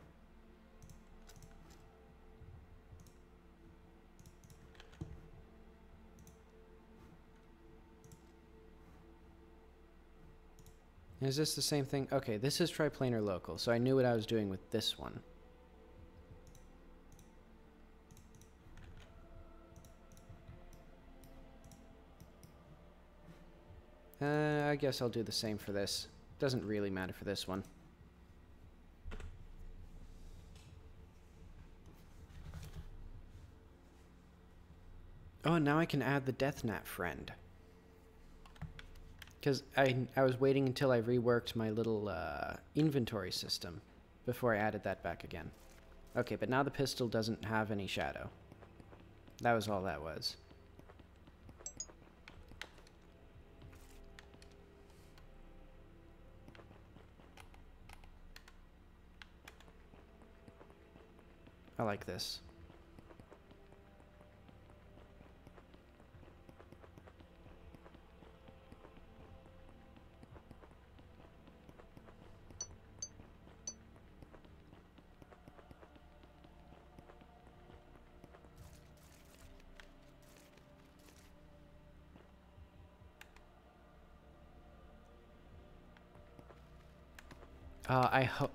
Is this the same thing? Okay, this is triplanar local, so I knew what I was doing with this one. I guess I'll do the same for this. Doesn't really matter for this one. Oh, and now I can add the DeathNat friend. Because I was waiting until I reworked my little inventory system before I added that back again. Okay, but now the pistol doesn't have any shadow. That was all that was. I like this.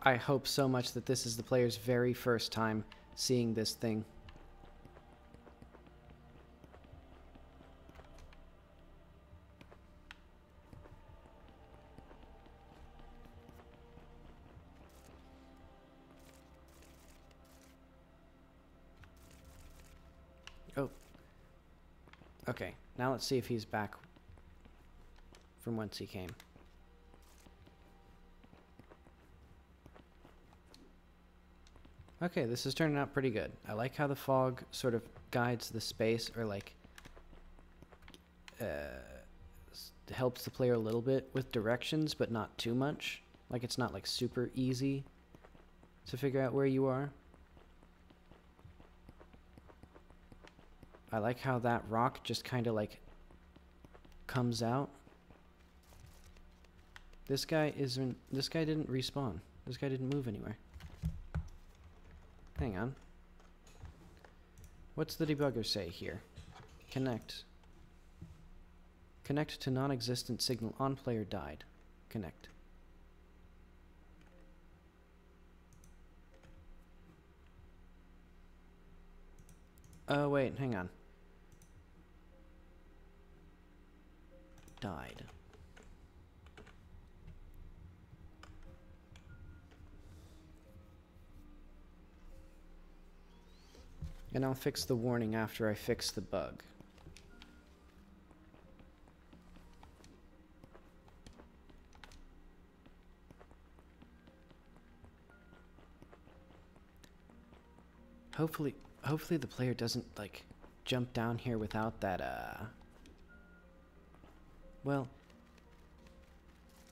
I hope so much that this is the player's very first time seeing this thing. Oh. Okay, now let's see if he's back from whence he came. Okay, this is turning out pretty good. I like how the fog sort of guides the space, or like helps the player a little bit with directions, but not too much. Like it's not like super easy to figure out where you are. I like how that rock just kind of like comes out. This guy didn't respawn. This guy didn't move anywhere. Hang on. What's the debugger say here? Connect. Connect to non-existent signal on player died. Connect. Oh, wait, hang on. Died. And I'll fix the warning after I fix the bug. Hopefully the player doesn't, like, jump down here without that, well...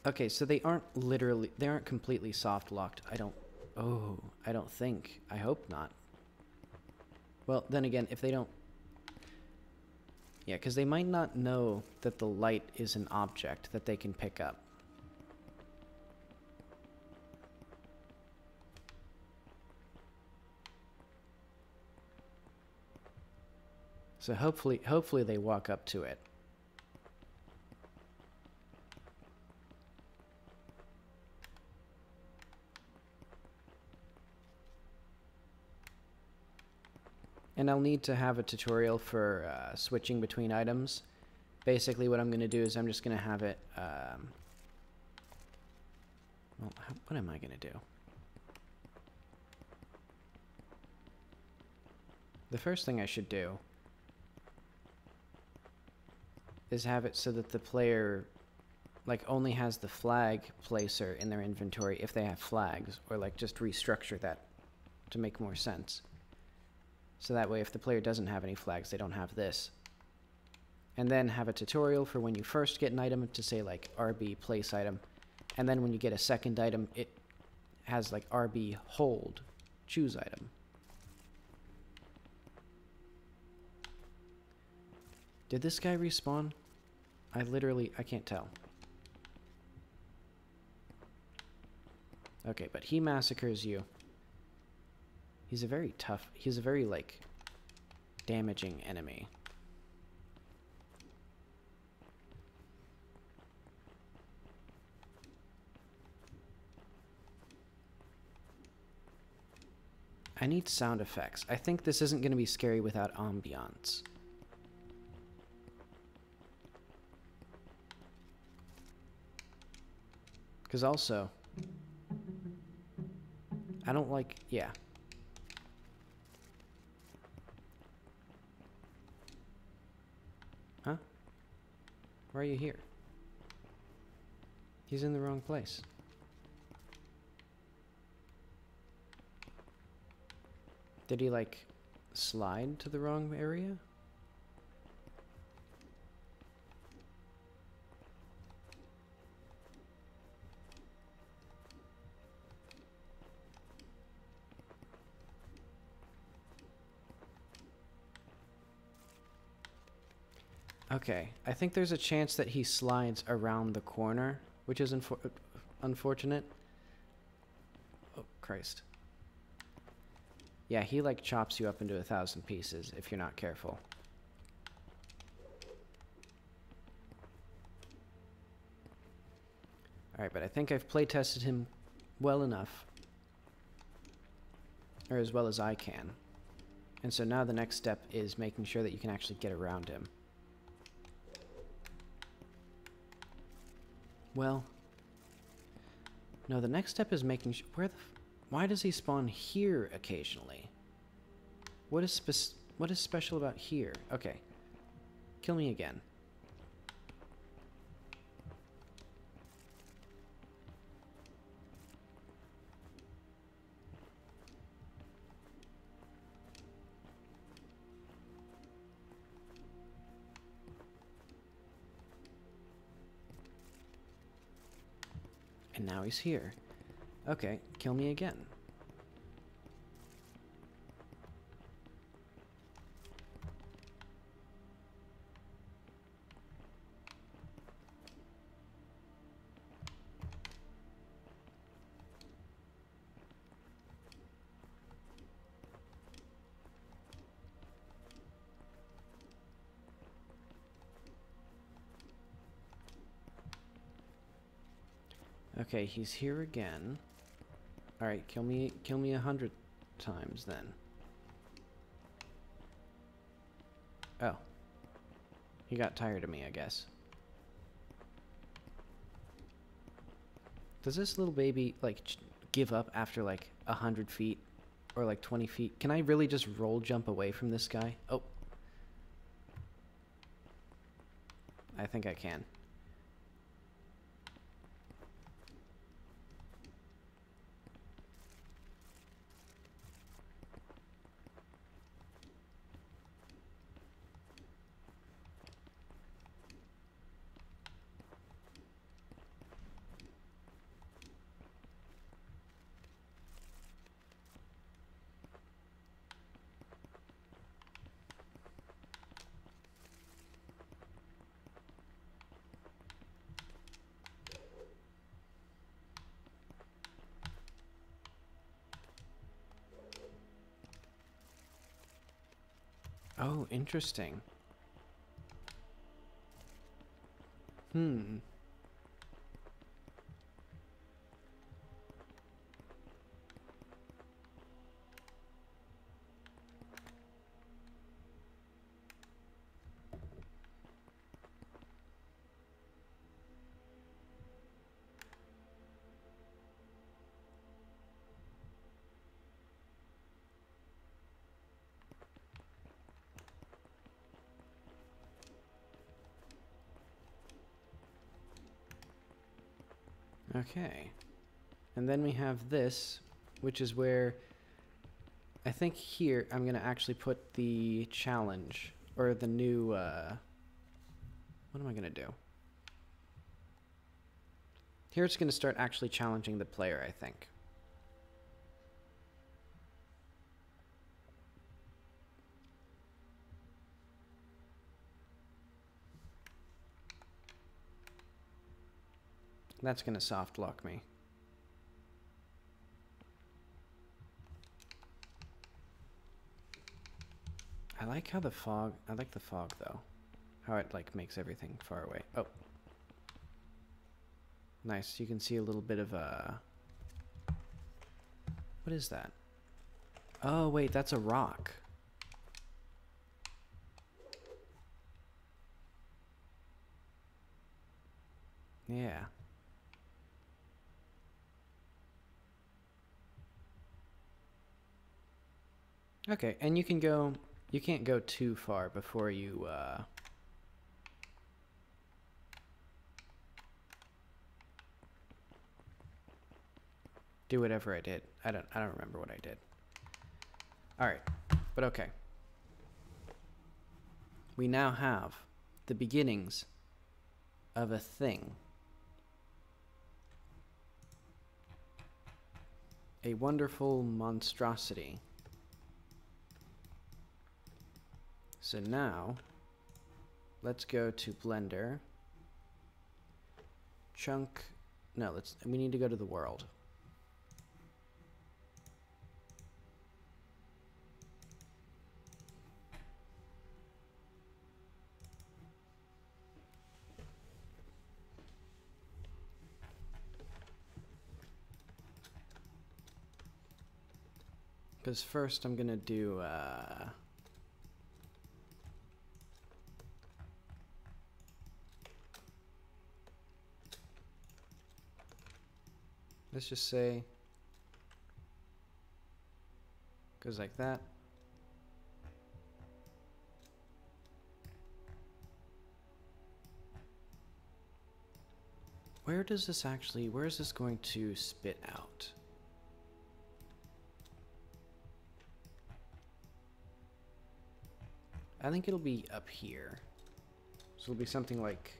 Okay, so they aren't completely soft-locked. I don't think. I hope not. Well, then again, if they don't... Yeah, because they might not know that the light is an object that they can pick up. So hopefully they walk up to it. And I'll need to have a tutorial for switching between items. Basically what I'm going to do is I'm just going to have it... well, what am I going to do? The first thing I should do is have it so that the player, like, only has the flag placer in their inventory if they have flags, or like just restructure that to make more sense. So that way if the player doesn't have any flags, they don't have this. And then have a tutorial for when you first get an item to say like RB place item, and then when you get a second item it has like RB hold choose item. Did this guy respawn? I can't tell. Okay, but he massacres you. He's a very like, damaging enemy. I need sound effects. I think this isn't going to be scary without ambiance. Because also, I don't like, yeah. Huh? Why are you here? He's in the wrong place. Did he, like, slide to the wrong area? Okay, I think there's a chance that he slides around the corner, which is unfortunate. Oh, Christ. Yeah, he like chops you up into 1,000 pieces if you're not careful. Alright, but I think I've play tested him well enough. Or as well as I can. And so now the next step is making sure that you can actually get around him. Well, no, the next step is making sure, why does he spawn here occasionally? What is special about here? Okay, kill me again. And now he's here. Okay, kill me again. Okay, he's here again. Alright, kill me 100 times then. Oh. He got tired of me, I guess. Does this little baby, like, give up after, like, 100 feet? Or like 20 feet. Can I really just roll jump away from this guy? Oh. I think I can. Oh, interesting. Hmm. Okay. And then we have this, which is where I think here I'm going to actually put the challenge or the new, what am I going to do? Here it's going to start actually challenging the player, I think. That's going to soft lock me. I like how the fog, I like the fog though. How it like makes everything far away. Oh. Nice, you can see a little bit of a... What is that? Oh wait, that's a rock. Yeah. Okay, and you can go, you can't go too far before you, do whatever I did. I don't remember what I did. Alright, but okay. We now have the beginnings of a thing. A wonderful monstrosity. So now, let's go to Blender. Chunk, no, we need to go to the world. Because first I'm gonna do, let's just say, goes like that. Where does this actually, where is this going to spit out? I think it'll be up here. So it'll be something like...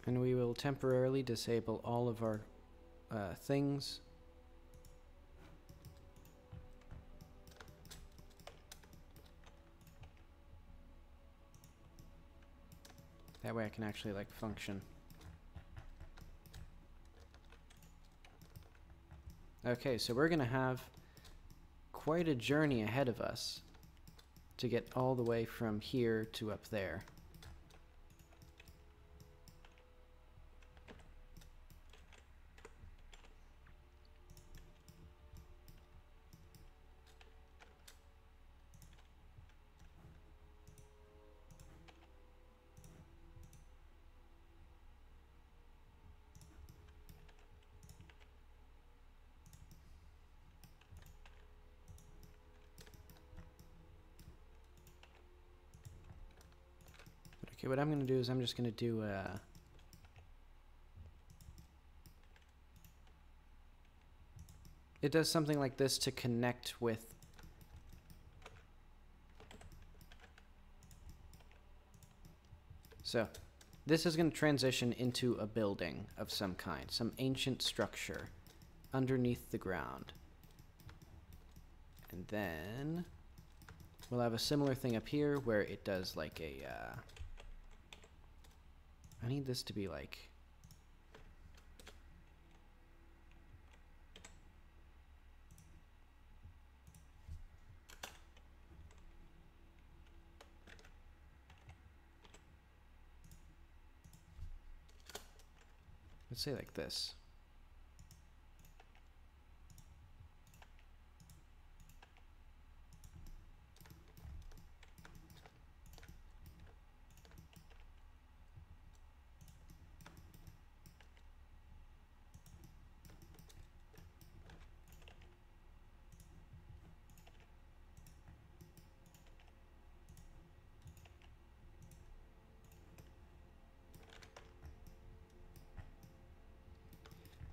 And we will temporarily disable all of our things. That way I can actually like function. Okay, so we're gonna have quite a journey ahead of us to get all the way from here to up there. Okay, what I'm going to do is I'm just going to do it does something like this to connect with so this is going to transition into a building of some kind, some ancient structure underneath the ground. And then we'll have a similar thing up here where it does like a I need this to be like let's say like this.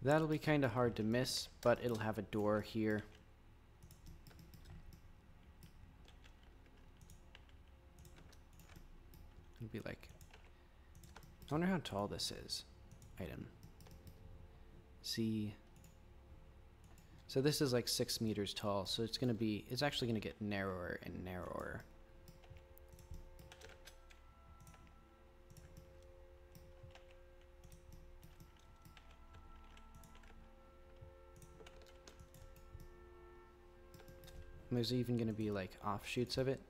That'll be kind of hard to miss, but it'll have a door here. It'll be like, I wonder how tall this is. Item. See. So this is like 6 meters tall, so it's gonna be, it's actually gonna get narrower and narrower. And there's even going to be like offshoots of it.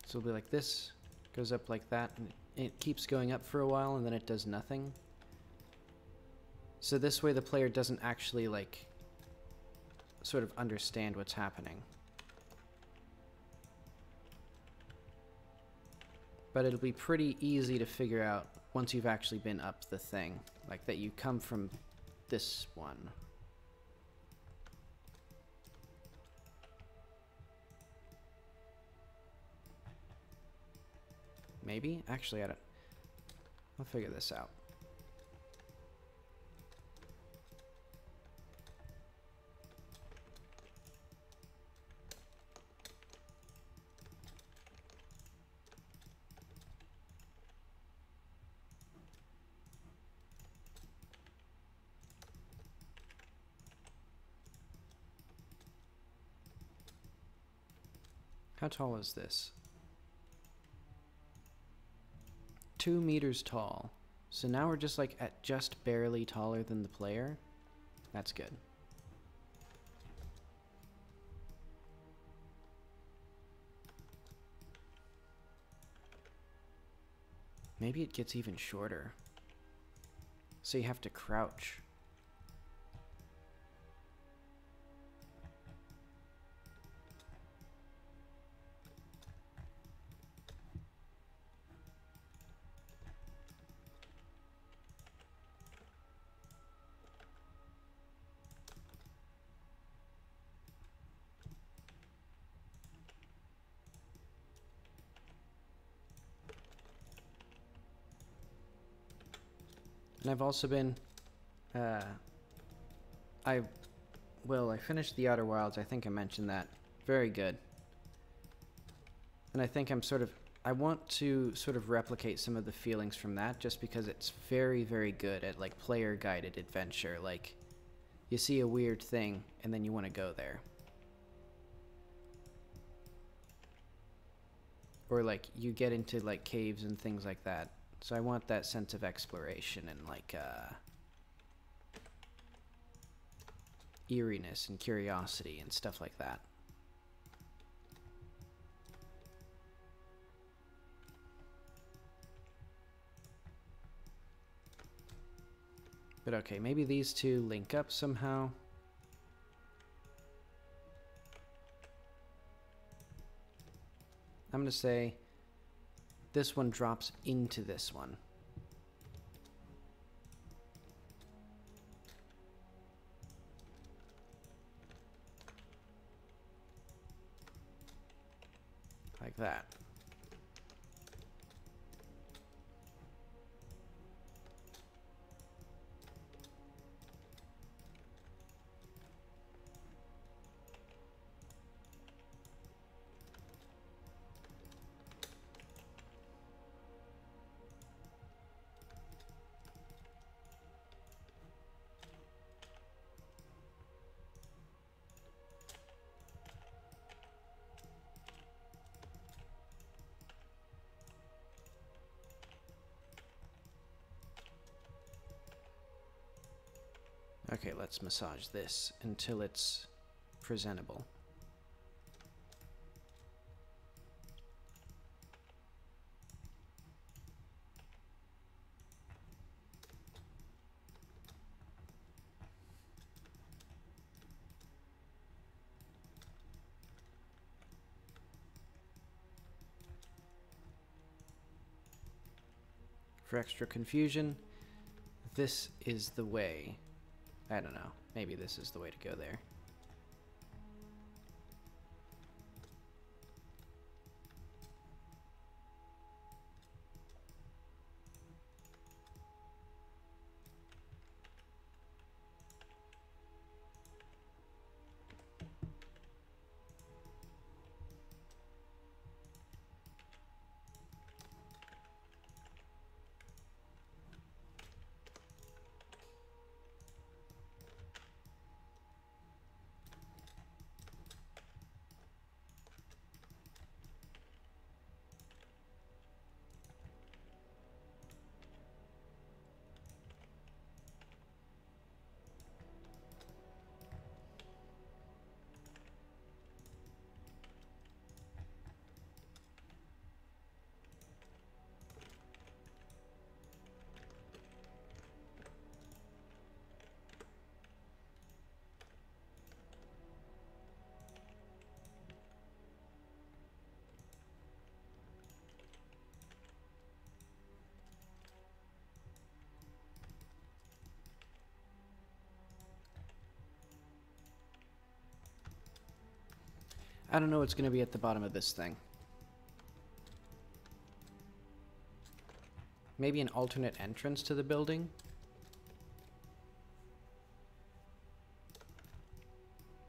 So it'll be like this, goes up like that, and it keeps going up for a while, and then it does nothing. So this way the player doesn't actually like sort of understand what's happening. But it'll be pretty easy to figure out once you've actually been up the thing, like that you come from this one. Maybe? Actually, I don't. I'll figure this out. How tall is this? 2 meters tall. So now we're just like at just barely taller than the player. That's good. Maybe it gets even shorter. So you have to crouch. And I've also been, I finished the Outer Wilds. I think I mentioned that. Very good. And I think I want to sort of replicate some of the feelings from that just because it's very, very good at like player guided adventure. Like you see a weird thing and then you want to go there. or like you get into like caves and things like that. So I want that sense of exploration and like eeriness and curiosity and stuff like that. But okay, maybe these two link up somehow. I'm going to say this one drops into this one. Like that. Okay, let's massage this until it's presentable. For extra confusion, this is the way. I don't know. Maybe this is the way to go there. I don't know what's going to be at the bottom of this thing. Maybe an alternate entrance to the building?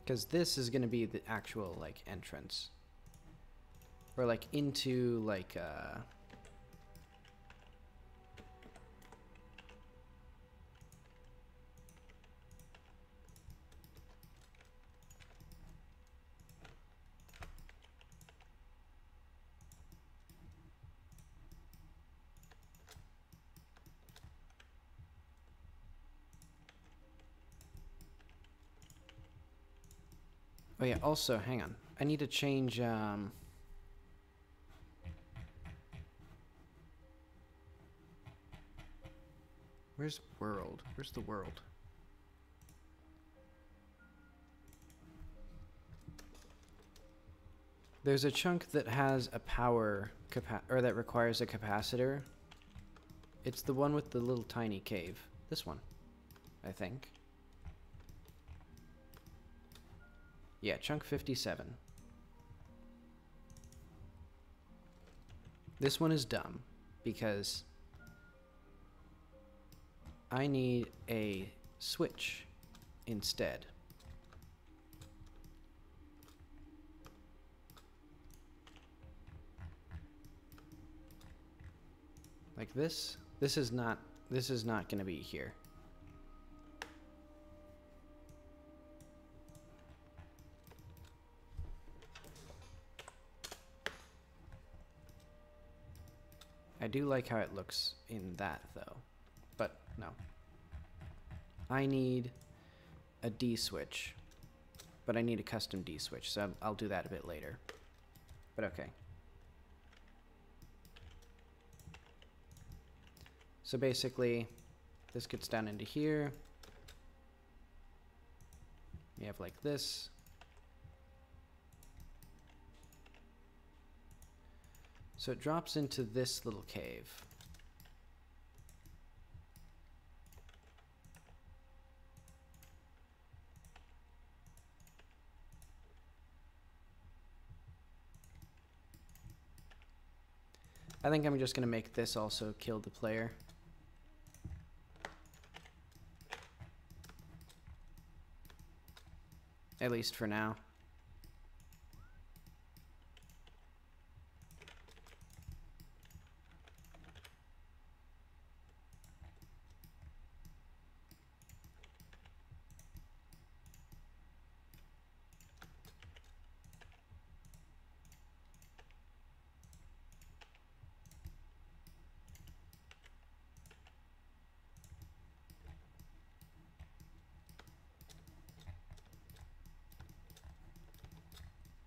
Because this is going to be the actual, like, entrance. Or, like, into, like, oh yeah, also, hang on. I need to change, where's world? Where's the world? There's a chunk that has a power or that requires a capacitor. It's the one with the little tiny cave. This one, I think. Yeah, chunk 57. This one is dumb because I need a switch instead. Like this. This is not going to be here. I do like how it looks in that, though. But, no. I need a D switch. But I need a custom D switch, so I'll do that a bit later. But okay. So basically, this gets down into here. You have like this. So it drops into this little cave. I think I'm just going to make this also kill the player. At least for now.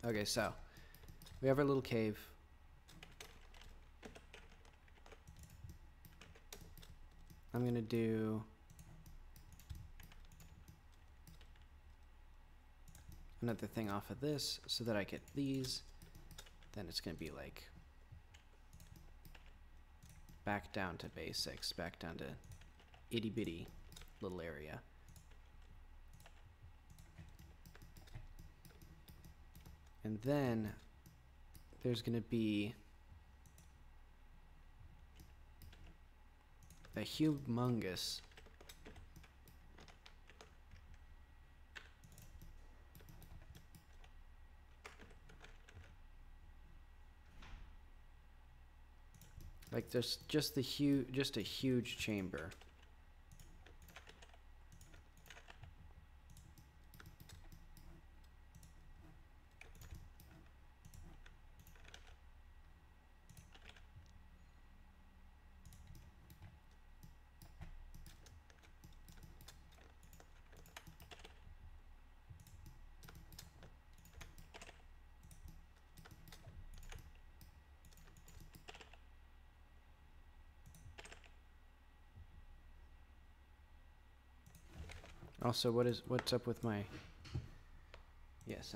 Okay, so we have our little cave. I'm gonna do another thing off of this so that I get these. Then it's gonna be like back down to basics, back down to itty bitty little area. And then there's going to be a humongous like there's just a huge chamber. Also, what's up with my... Yes,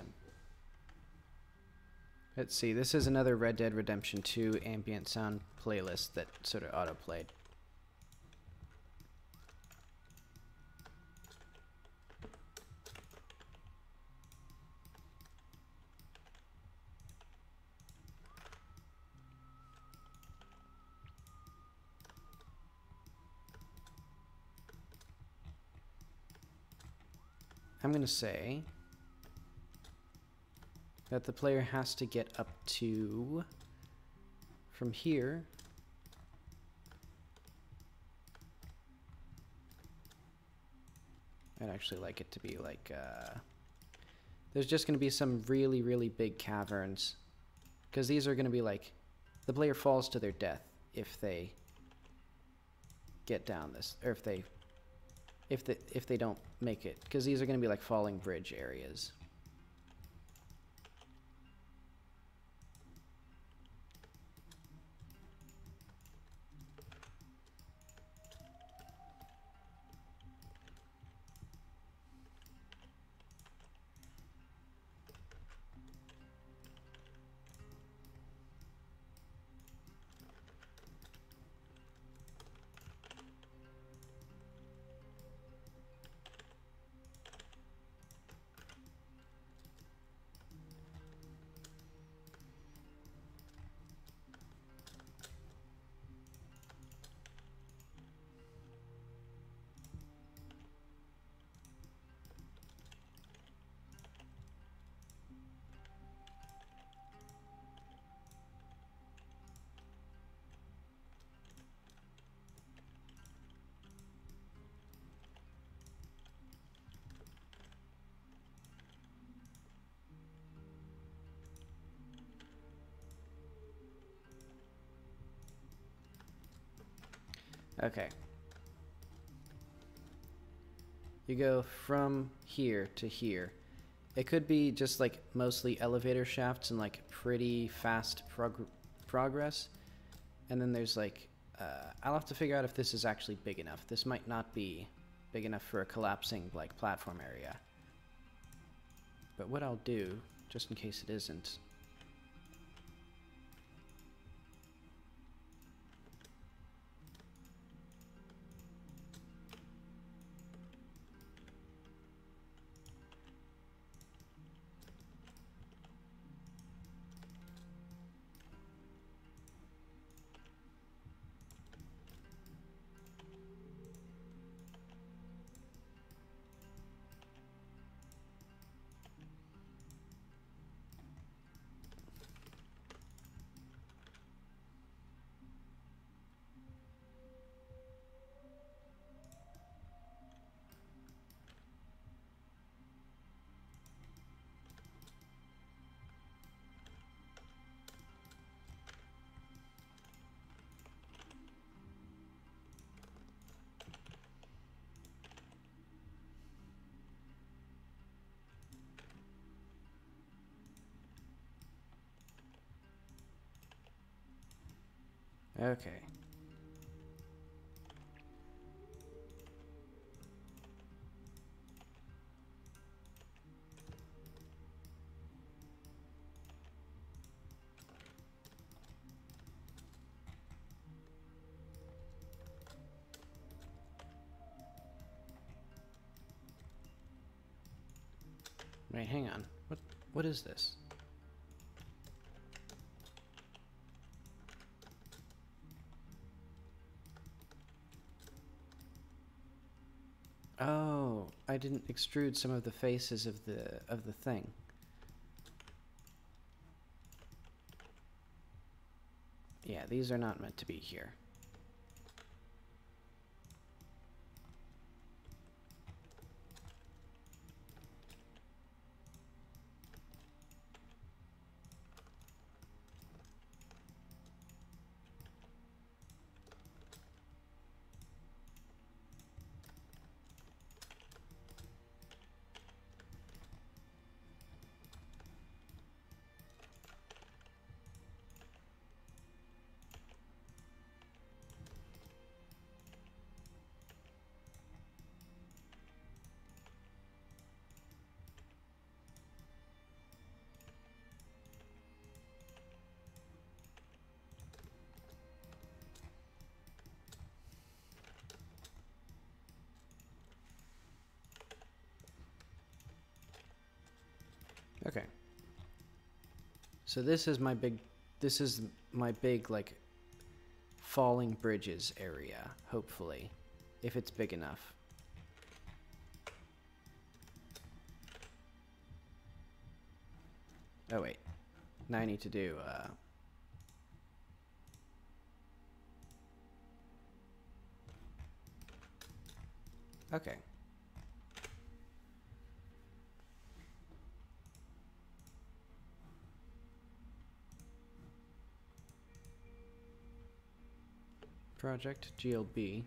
let's see, this is another Red Dead Redemption 2 ambient sound playlist that sort of auto-played. I'm going to say that the player has to get up to, from here, I'd actually like it to be like, there's just going to be some really, really big caverns, because these are going to be like, the player falls to their death if they get down this, or if they don't make it, because these are going to be like falling bridge areas. Okay. You go from here to here. It could be just like mostly elevator shafts and like pretty fast progress. And then there's like, I'll have to figure out if this is actually big enough. This might not be big enough for a collapsing like platform area. But what I'll do, just in case it isn't, okay. Wait, hang on. What is this? Oh, I didn't extrude some of the faces of the thing. Yeah, these are not meant to be here. Okay. So this is my big like falling bridges area, hopefully, if it's big enough. Oh wait. Now I need to do okay. Project GLB.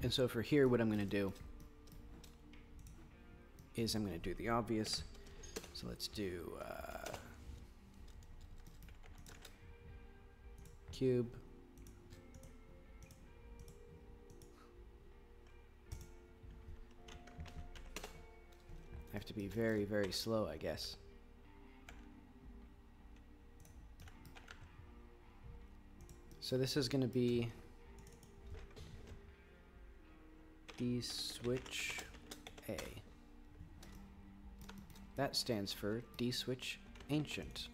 And so for here, what I'm going to do is I'm going to do the obvious. So let's do cube. I have to be very, very slow, I guess. So this is going to be D switch A. That stands for D switch ancient.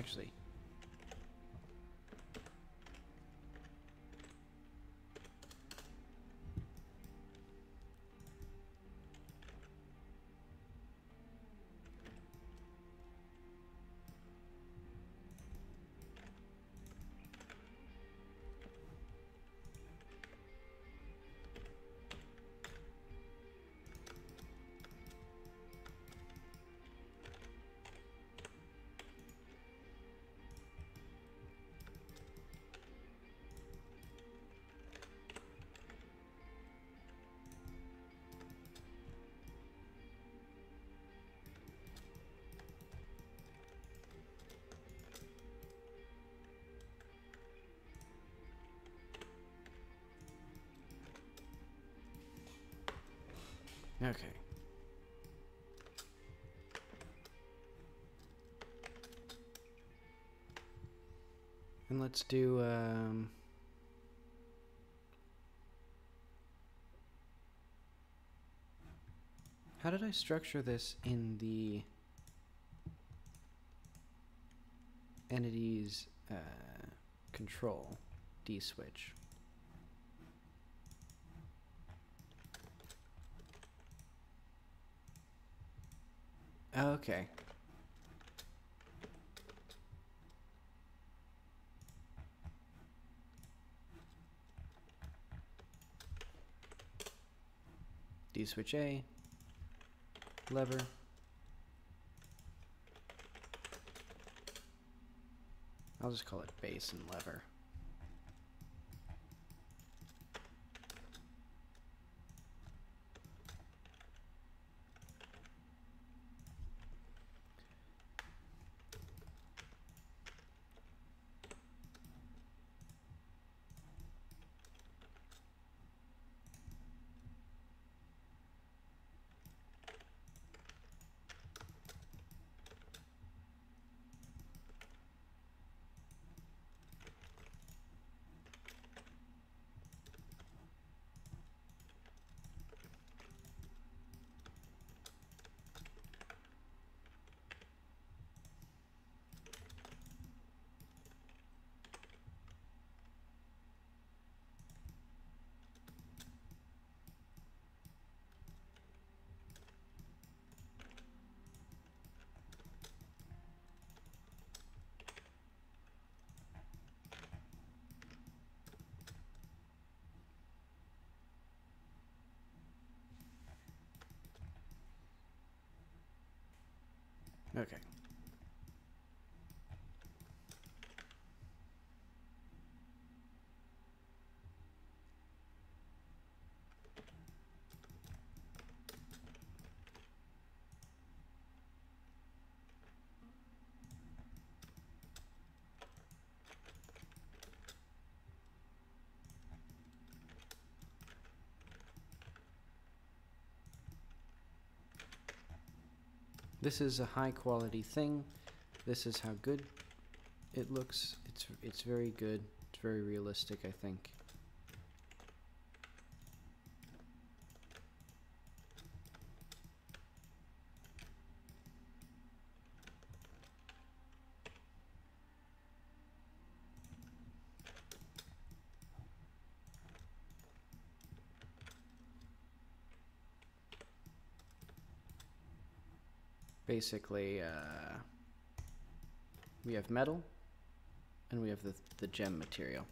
actually. Okay. And let's do, how did I structure this in the entities control D switch? Okay. D switch A, lever. I'll just call it base and lever. Okay. This is a high quality thing. This is how good it looks. It's very good. It's very realistic, I think. Basically, we have metal, and we have the gem material.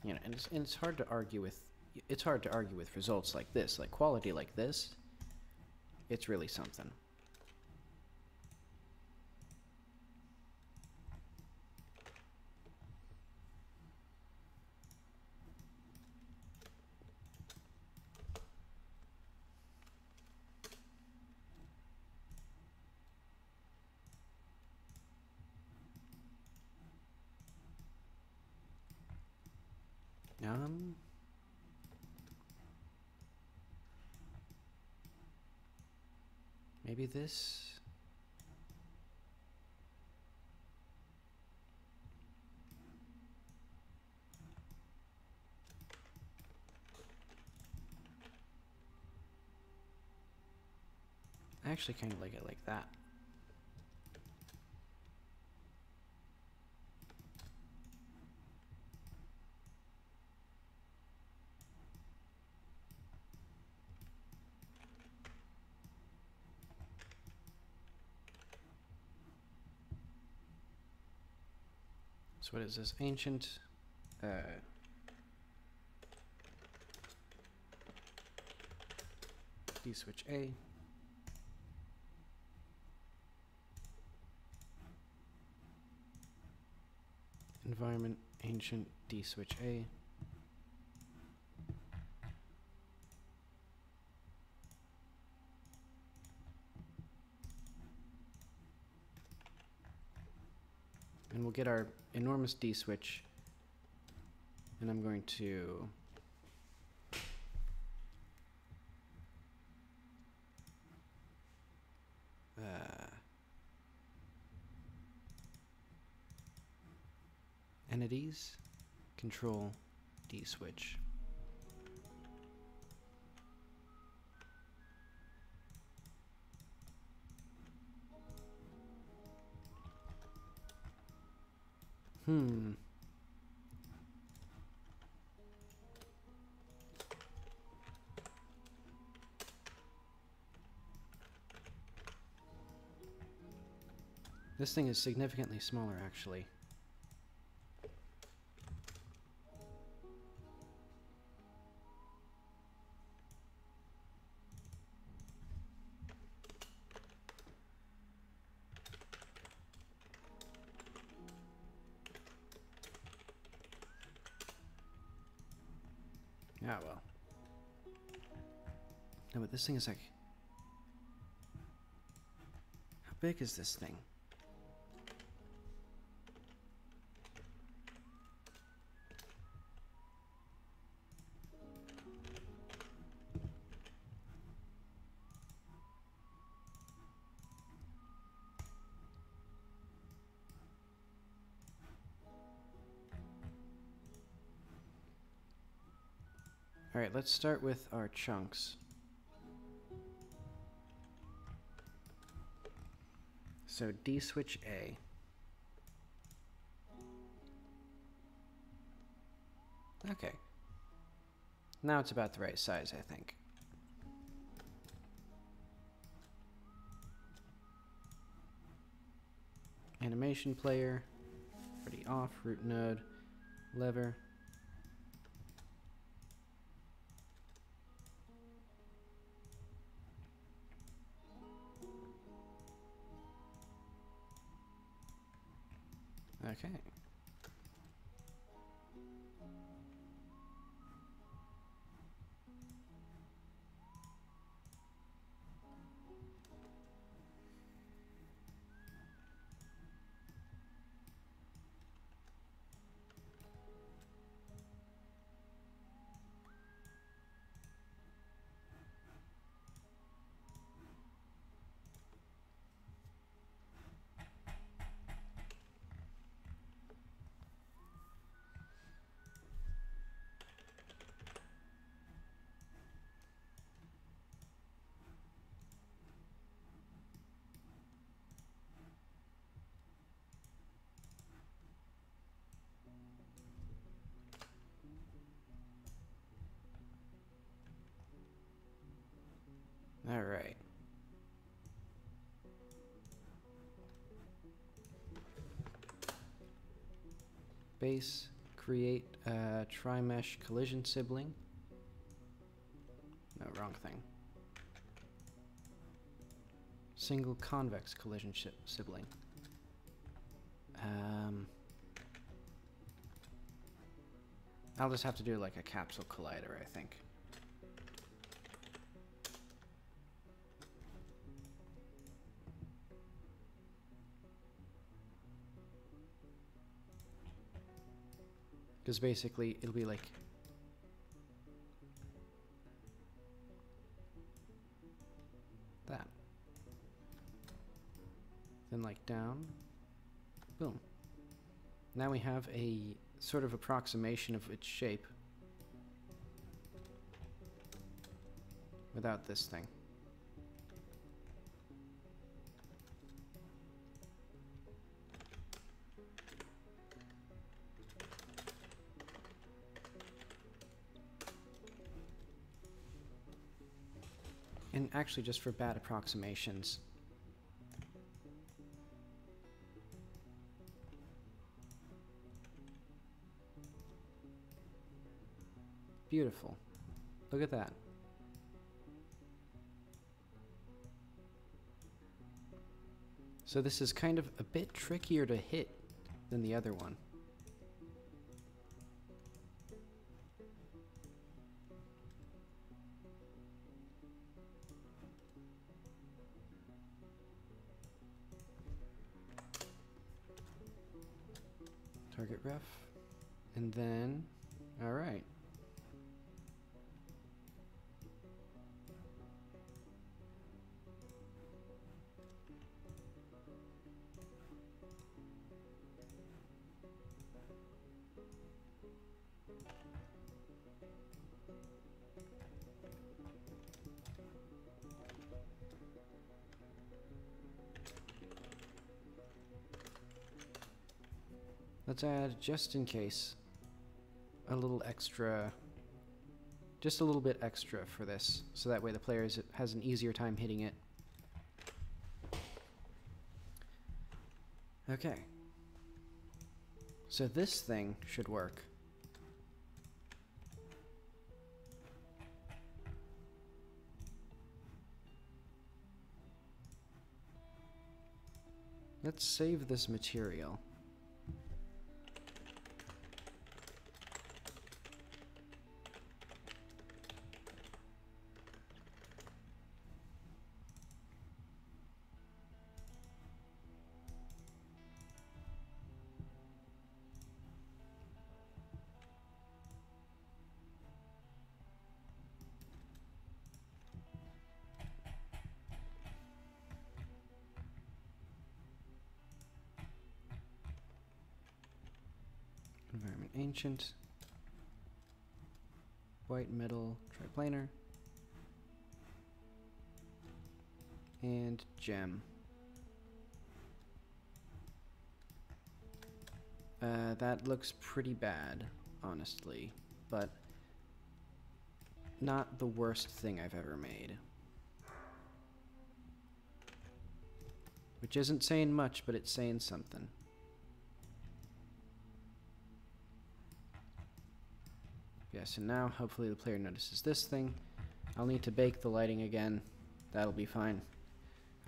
You know, and it's hard to argue with. It's hard to argue with results like this, like quality like this. It's really something. Maybe this. I actually kind of like it like that. So what is this? Ancient D switch A. Environment ancient D switch A. And we'll get our enormous D switch, and I'm going to entities, control D switch. This thing is significantly smaller, actually. Ah, well. No, but this thing is like... How big is this thing? Alright, let's start with our chunks. So D switch A. Okay. Now it's about the right size, I think. Animation player. Already off. Root node. Lever. Okay. All right. Base, create a tri-mesh collision sibling. No, wrong thing. Single convex collision sibling. I'll just have to do like a capsule collider, I think. Because basically it'll be like that. Then like down. Boom. Now we have a sort of approximation of its shape without this thing. and actually just for bad approximations. Beautiful. Look at that. So this is kind of a bit trickier to hit than the other one. Target ref. And then, all right. Let's add, just in case, a little extra, just a little bit extra for this, so that way the player has an easier time hitting it. Okay. So this thing should work. Let's save this material. Environment ancient, white metal triplanar, and gem. That looks pretty bad, honestly, but not the worst thing I've ever made. Which isn't saying much, but it's saying something. Yes, and now hopefully the player notices this thing. I'll need to bake the lighting again. That'll be fine.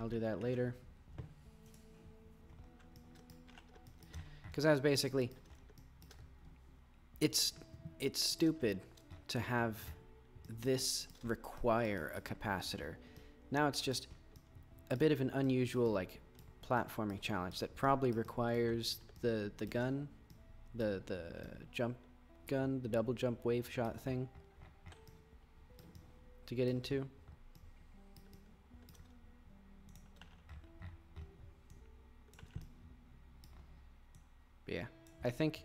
I'll do that later. Because I was basically... It's stupid to have this require a capacitor. Now it's just a bit of an unusual, like, platforming challenge that probably requires the gun, the jump gun, the double jump wave shot thing to get into. But yeah, I think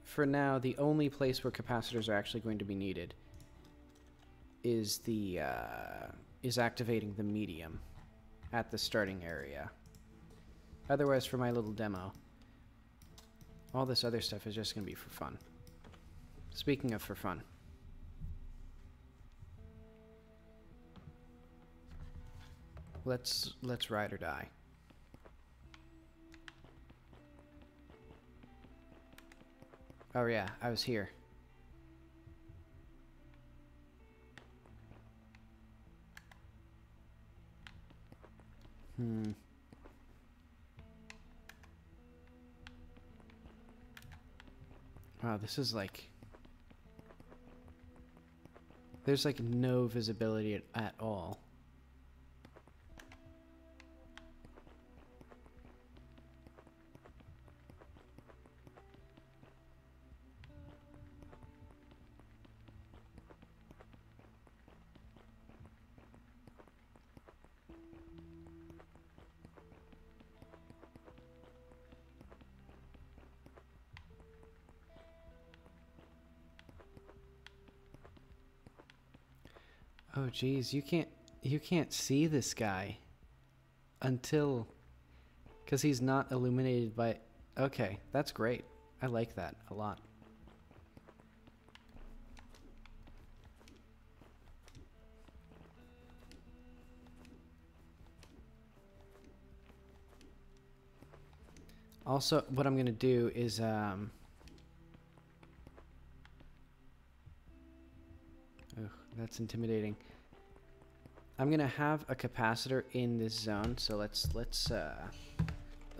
for now the only place where capacitors are actually going to be needed is the is activating the medium at the starting area. Otherwise, for my little demo, all this other stuff is just going to be for fun. Speaking of for fun, let's ride or die. Oh yeah, I was here. Wow, this is like... There's like no visibility at all. Oh geez, you can't see this guy until, because he's not illuminated by... Okay, that's great. I like that a lot. Also, what I'm going to do is, ugh, that's intimidating. I'm going to have a capacitor in this zone, so let's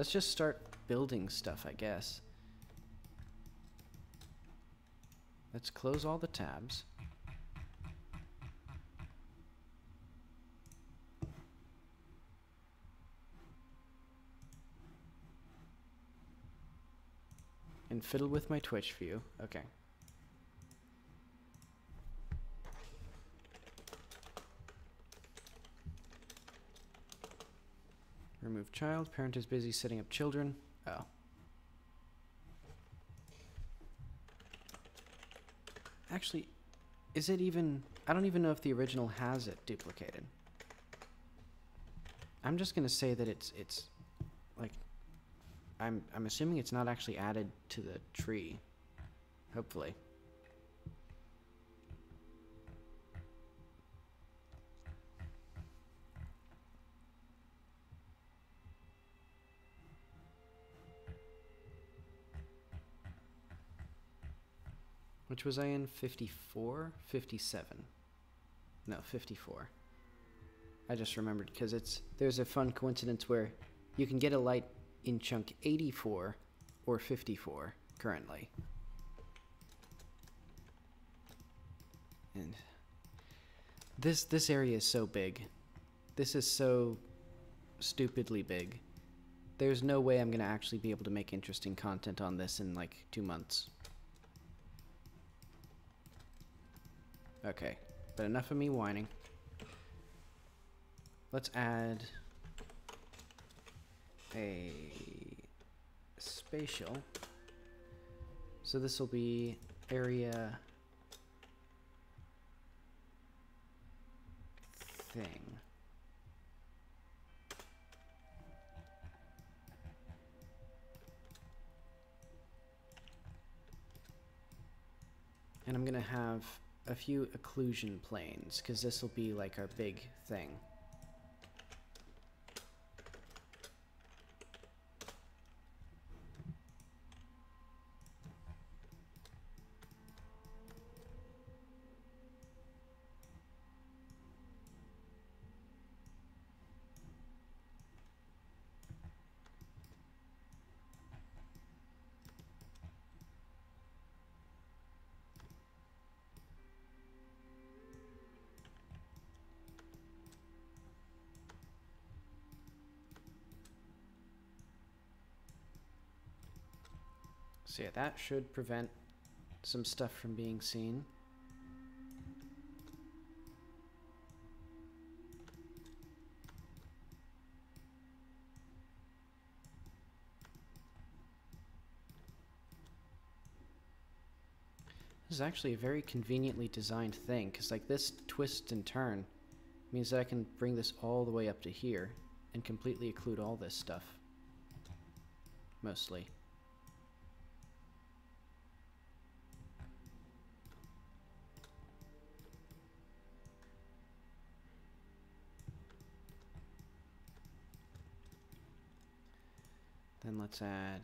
just start building stuff, I guess. Let's close all the tabs. And fiddle with my Twitch view. Okay. Remove child. Parent is busy setting up children. Oh. Actually, is it even... I don't even know if the original has it duplicated. I'm just gonna say that it's like... I'm assuming it's not actually added to the tree. Hopefully. Which was I in? 54? 57. No, 54. I just remembered because there's a fun coincidence where you can get a light in chunk 84 or 54 currently. And this area is so big. This is so stupidly big. There's no way I'm gonna actually be able to make interesting content on this in like 2 months. Okay, but enough of me whining. Let's add a spatial. So this will be area thing. And I'm gonna have a few occlusion planes, because this will be like our big thing. So yeah, that should prevent some stuff from being seen. This is actually a very conveniently designed thing, because like this twist and turn means that I can bring this all the way up to here and completely occlude all this stuff. Mostly. Then let's add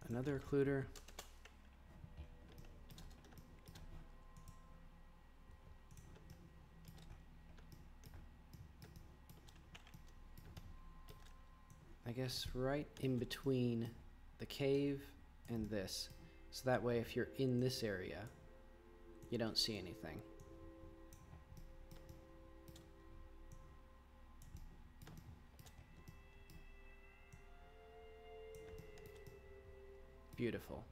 another occluder. I guess right in between the cave and this. So that way if you're in this area, you don't see anything. Beautiful.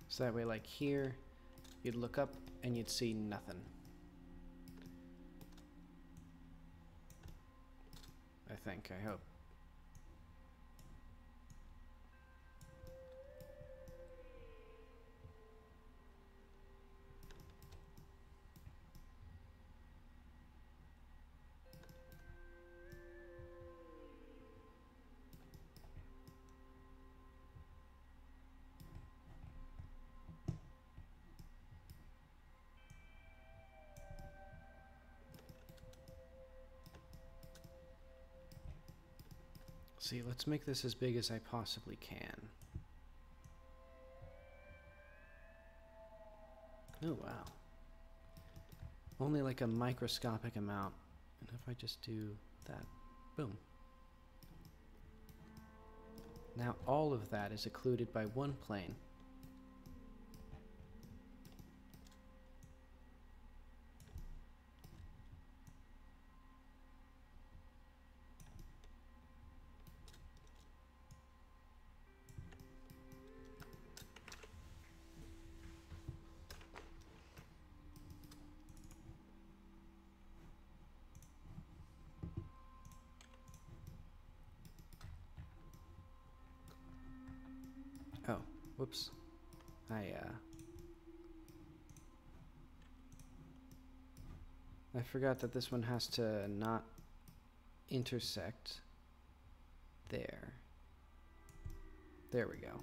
So that way, like here, you'd look up and you'd see nothing. I hope. See, let's make this as big as I possibly can. Oh, wow. Only like a microscopic amount. And if I just do that, boom. Now all of that is occluded by one plane. Oh, whoops. I forgot that this one has to not intersect there. There we go.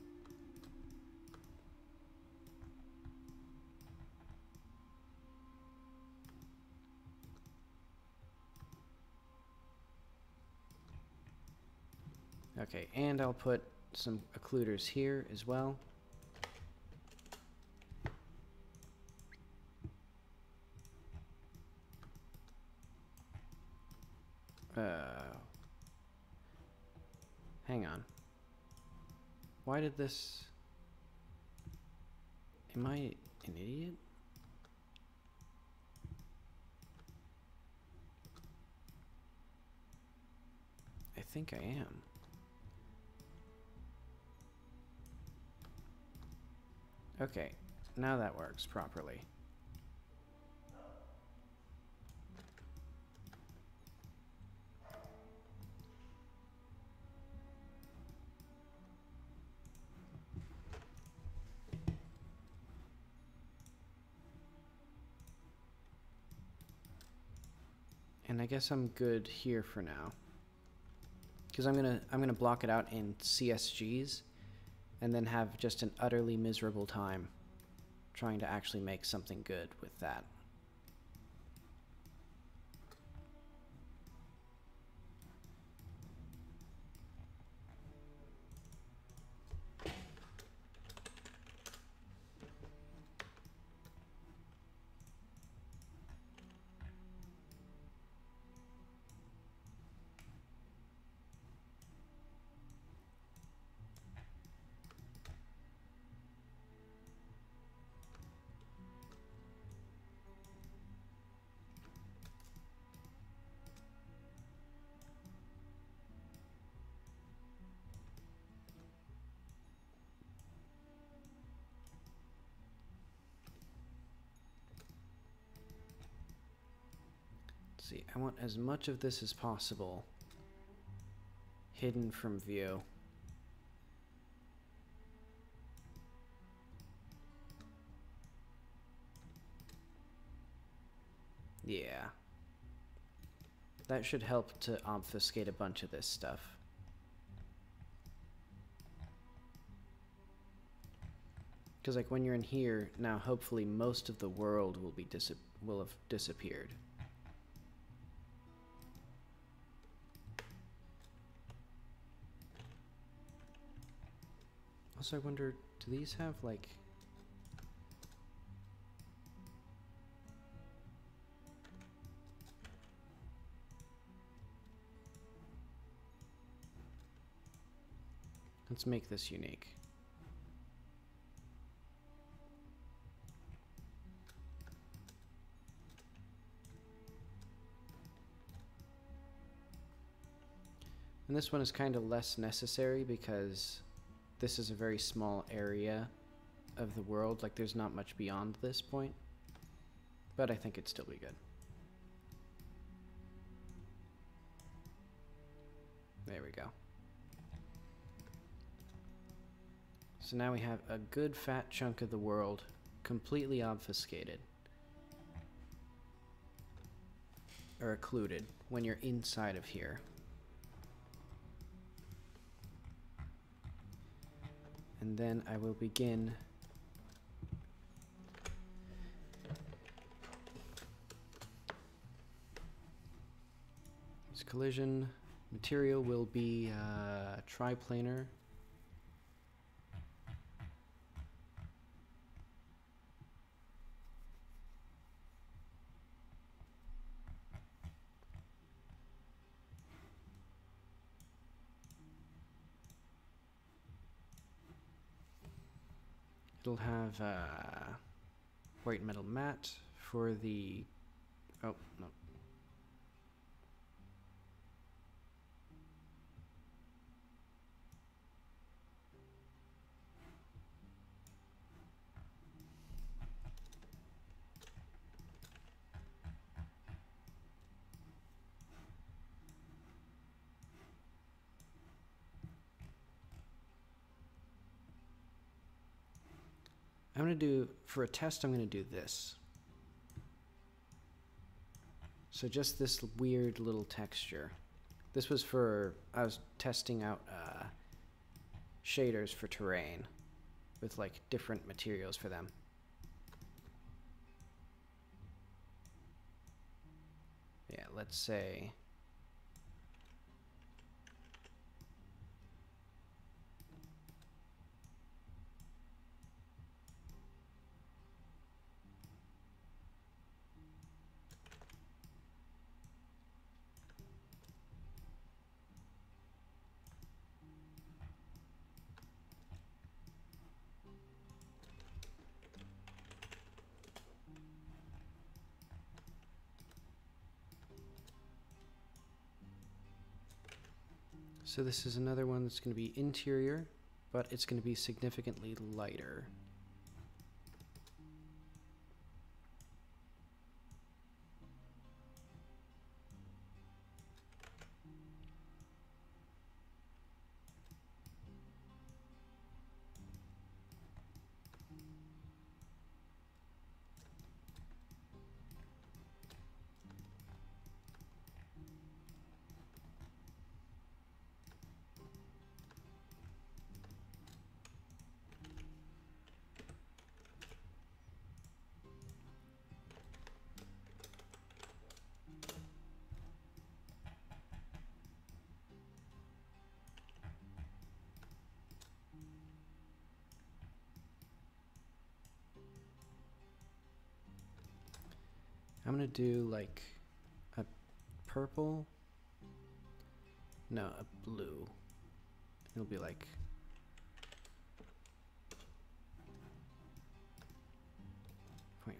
Okay, and I'll put some occluders here as well. Hang on. Why did this... Am I an idiot? I think I am. Okay, now that works properly. And I guess I'm good here for now. Because I'm gonna block it out in CSGs and then have just an utterly miserable time trying to actually make something good with that. See, I want as much of this as possible hidden from view. Yeah. That should help to obfuscate a bunch of this stuff. Because like when you're in here, now hopefully most of the world will have disappeared. Also, I wonder, do these have like... Let's make this unique. And this one is kind of less necessary because this is a very small area of the world. Like, there's not much beyond this point. But I think it'd still be good. There we go. So now we have a good fat chunk of the world completely obfuscated. Or occluded when you're inside of here. And then I will begin this collision Material will be triplanar. It'll have white metal mat for the, oh, no. I'm going to do, for a test, I'm going to do this. So just this weird little texture. This was for, I was testing out shaders for terrain with like different materials for them. Yeah, let's say so this is another one that's going to be interior, but it's going to be significantly lighter. I'm gonna do like a purple, no, a blue. It'll be like .5.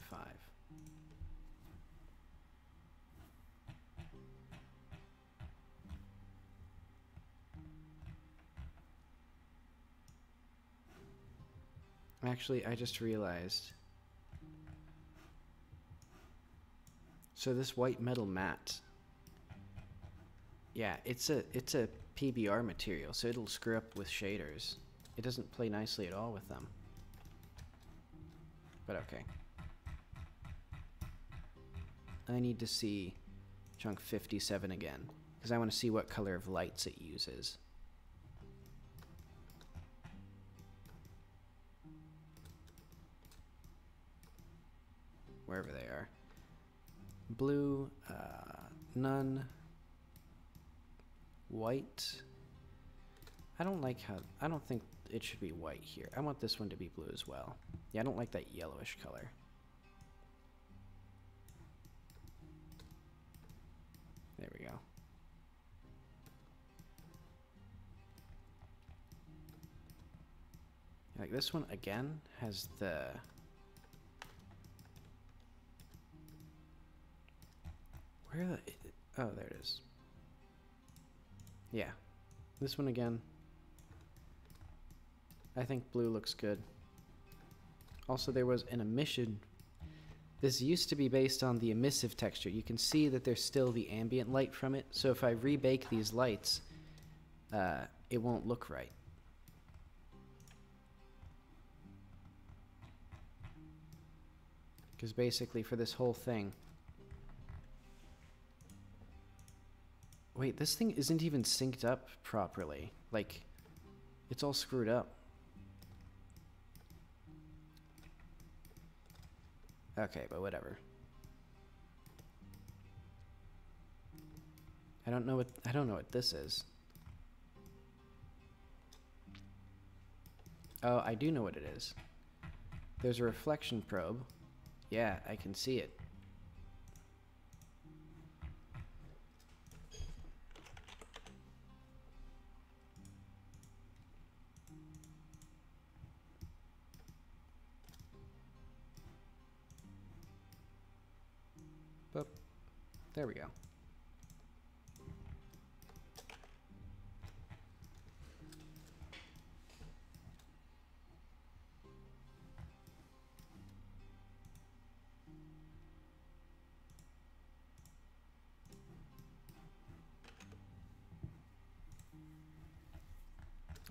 Actually, I just realized. So this white metal mat, yeah, it's a PBR material, so it'll screw up with shaders. It doesn't play nicely at all with them. But okay. I need to see chunk 57 again, because I want to see what color of lights it uses. Wherever they are. Blue, none. White. I don't think it should be white here. I want this one to be blue as well. Yeah, I don't like that yellowish color. There we go. Like this one again has the where the, oh, there it is. Yeah, this one again. I think blue looks good. Also, there was an emission. This used to be based on the emissive texture. You can see that there's still the ambient light from it. So if I rebake these lights, it won't look right. Because basically for this whole thing, wait, this thing isn't even synced up properly. Like, it's all screwed up. Okay, but whatever. I don't know what this is. Oh, I do know what it is. There's a reflection probe. Yeah, I can see it. Boop. There we go.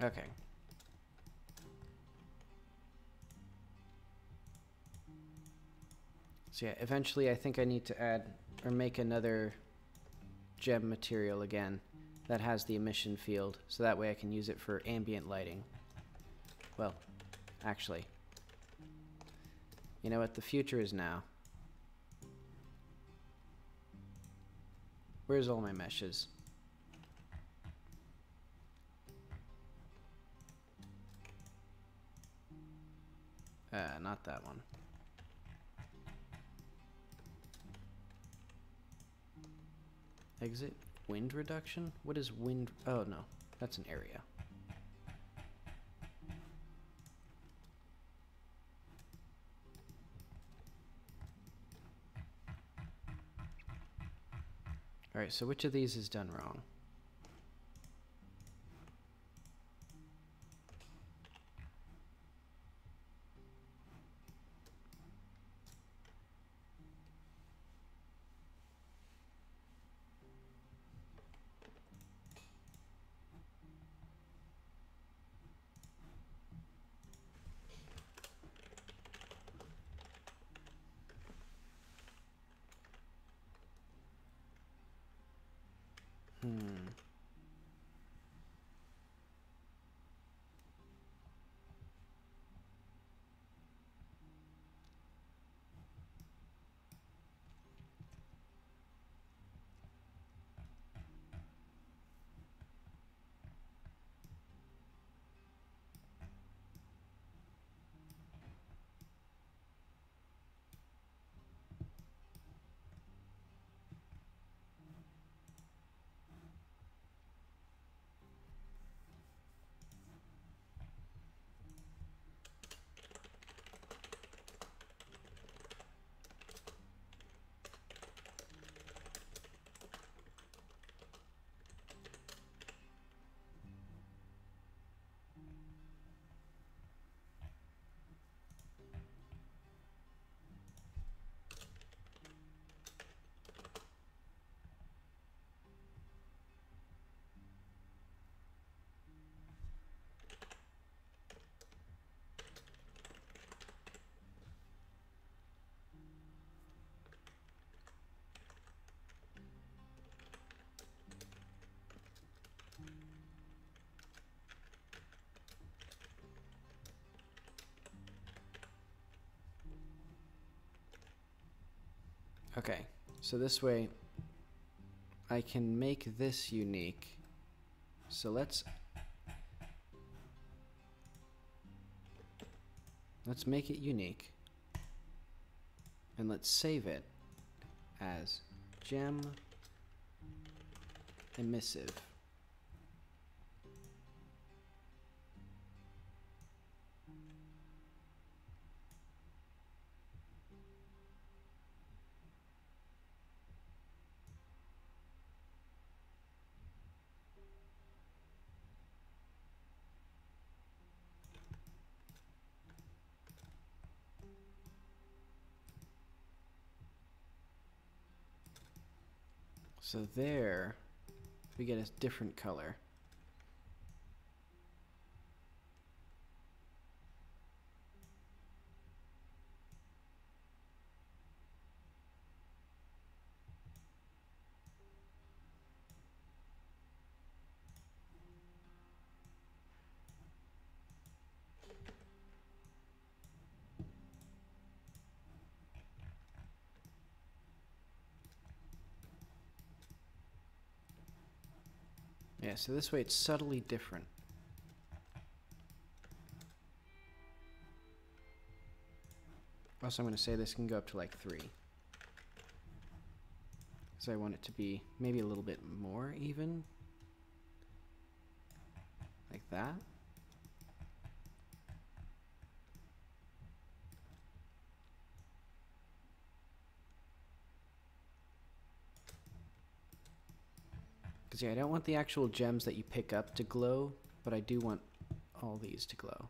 Okay. So yeah, eventually I think I need to add or make another gem material again that has the emission field, so that way I can use it for ambient lighting. Well, actually, you know what? The future is now. Where's all my meshes? Not that one. Exit wind reduction? What is wind? Oh no, that's an area. Alright, so which of these is done wrong? Okay, so this way I can make this unique. So let's make it unique. And let's save it as gem emissive. So there, we get a different color. Yeah, so this way it's subtly different. Also, I'm going to say this can go up to like 3. Because I want it to be maybe a little bit more even. Like that. Because yeah, I don't want the actual gems that you pick up to glow, but I do want all these to glow.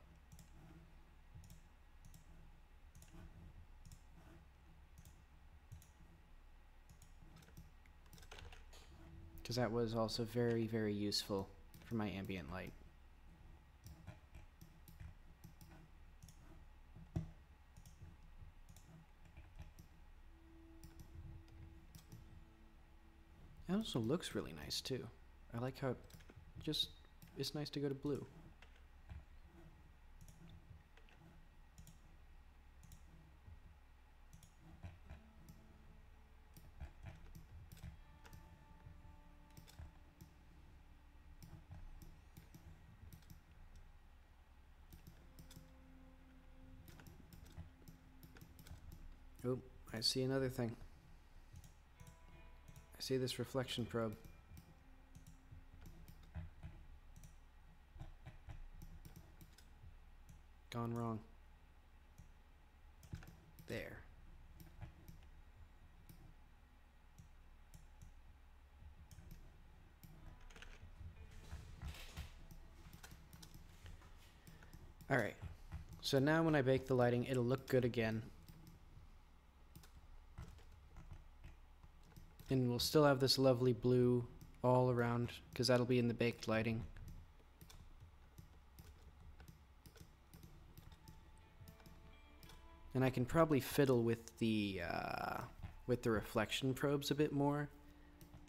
Because that was also very, very useful for my ambient light. It also looks really nice too. I like how it just, it's nice to go to blue. Oh, I see another thing. I see this reflection probe. Gone wrong. There. Alright. So now when I bake the lighting, it'll look good again. And we'll still have this lovely blue all around, because that'll be in the baked lighting. And I can probably fiddle with the reflection probes a bit more.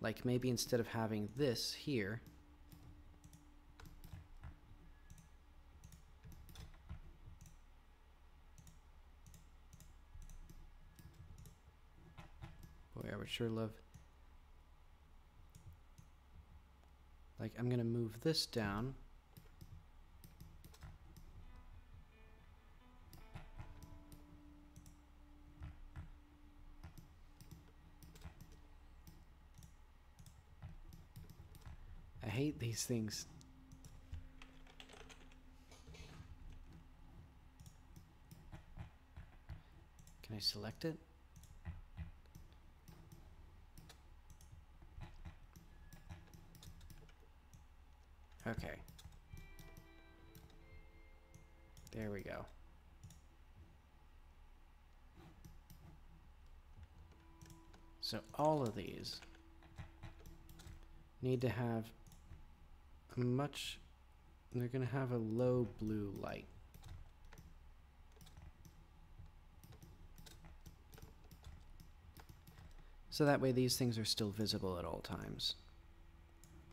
Like maybe instead of having this here, boy, I would sure love. Like I'm gonna move this down. I hate these things. Can I select it? Okay. There we go. So all of these need to have a much, they're going to have a low blue light. So that way these things are still visible at all times.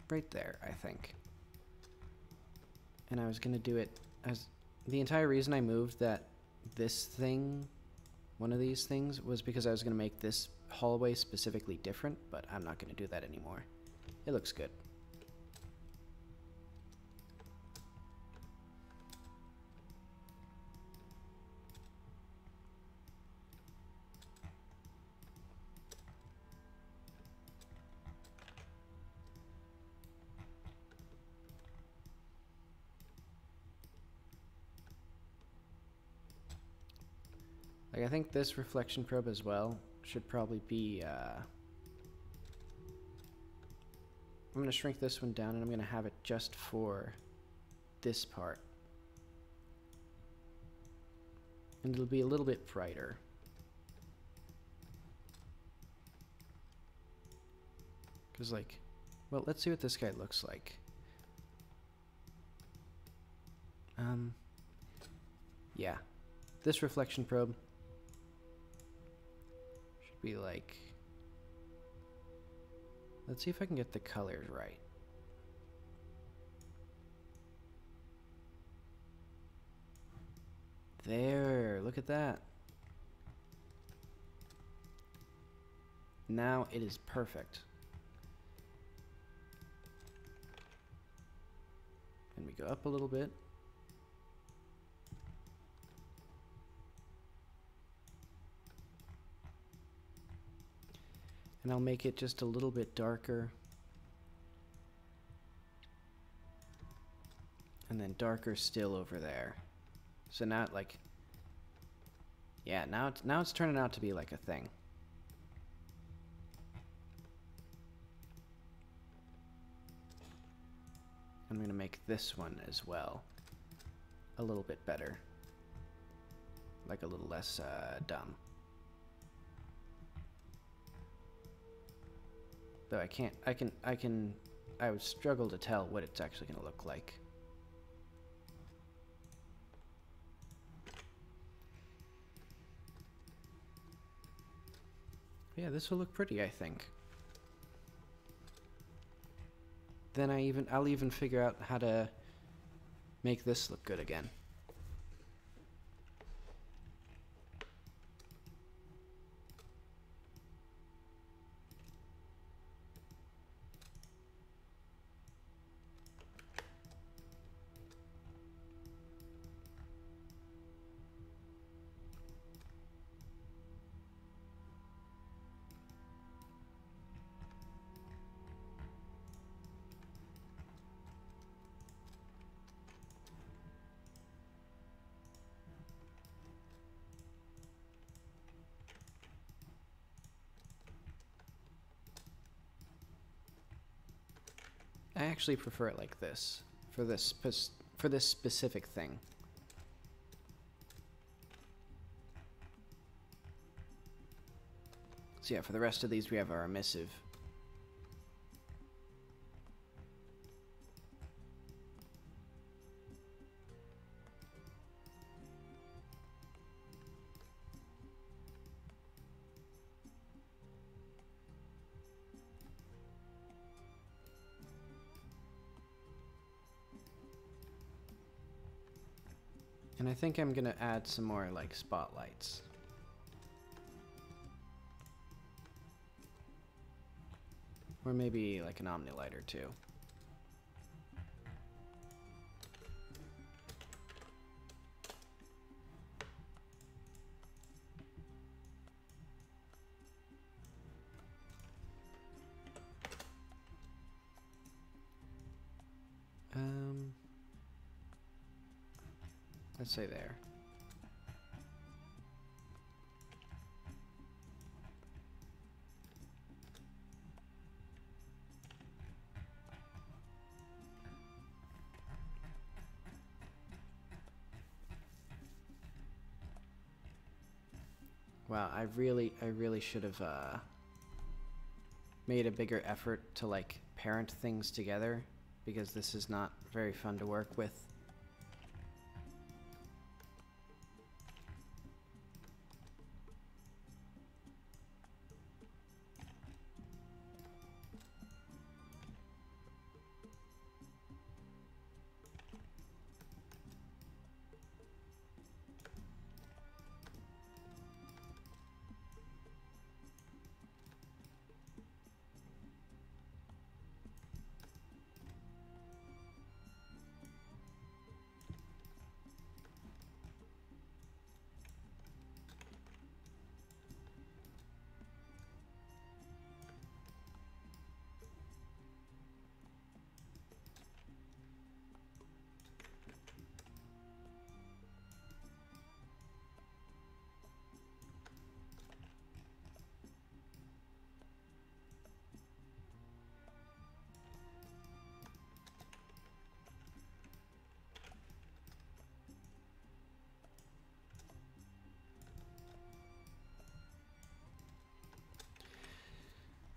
Right there, I think. And I was going to do it as, the entire reason I moved this thing, one of these things, was because I was going to make this hallway specifically different, but I'm not going to do that anymore. It looks good. Like, I think this reflection probe as well should probably be, I'm going to shrink this one down and I'm going to have it just for this part. And it'll be a little bit brighter. Because, like, well, let's see what this guy looks like. Yeah. This reflection probe be like, let's see if I can get the colors right. There, look at that. Now it is perfect. go up a little bit. And I'll make it just a little bit darker. And then darker still over there. So now, like, yeah, now it's turning out to be like a thing. I'm gonna make this one as well a little bit better, like a little less dumb. Though I would struggle to tell what it's actually gonna look like. Yeah, this will look pretty, I think. Then I'll even figure out how to make this look good again. I actually prefer it like this for this specific thing. So yeah, for the rest of these we have our emissive. And I think I'm gonna add some more like spotlights. Or maybe like an omnilight or two. Let's say there. Wow, I really should have made a bigger effort to like parent things together, because this is not very fun to work with.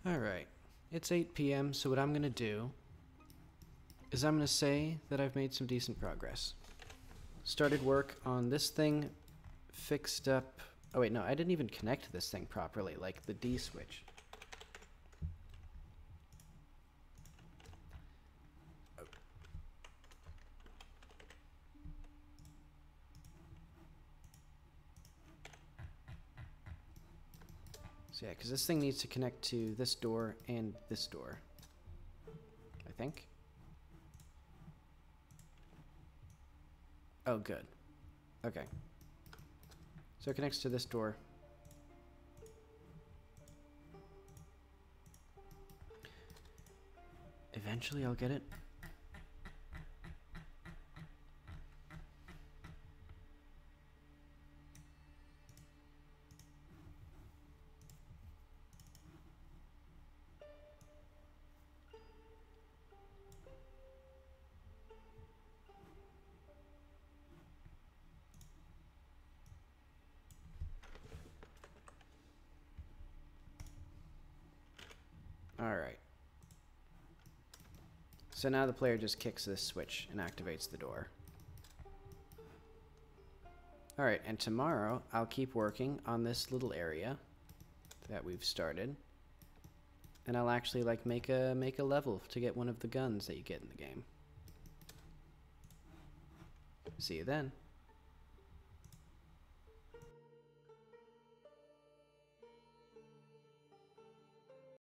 Alright, it's 8 p.m., so what I'm going to do is I'm going to say that I've made some decent progress. Started work on this thing, fixed up... Oh wait, no, I didn't even connect this thing properly, like the D switch. So yeah, because this thing needs to connect to this door and this door, I think. Oh, good. Okay. So it connects to this door. Eventually I'll get it. Alright. So now the player just kicks this switch and activates the door. Alright, and tomorrow I'll keep working on this little area that we've started. And I'll actually like make a level to get one of the guns that you get in the game. See you then.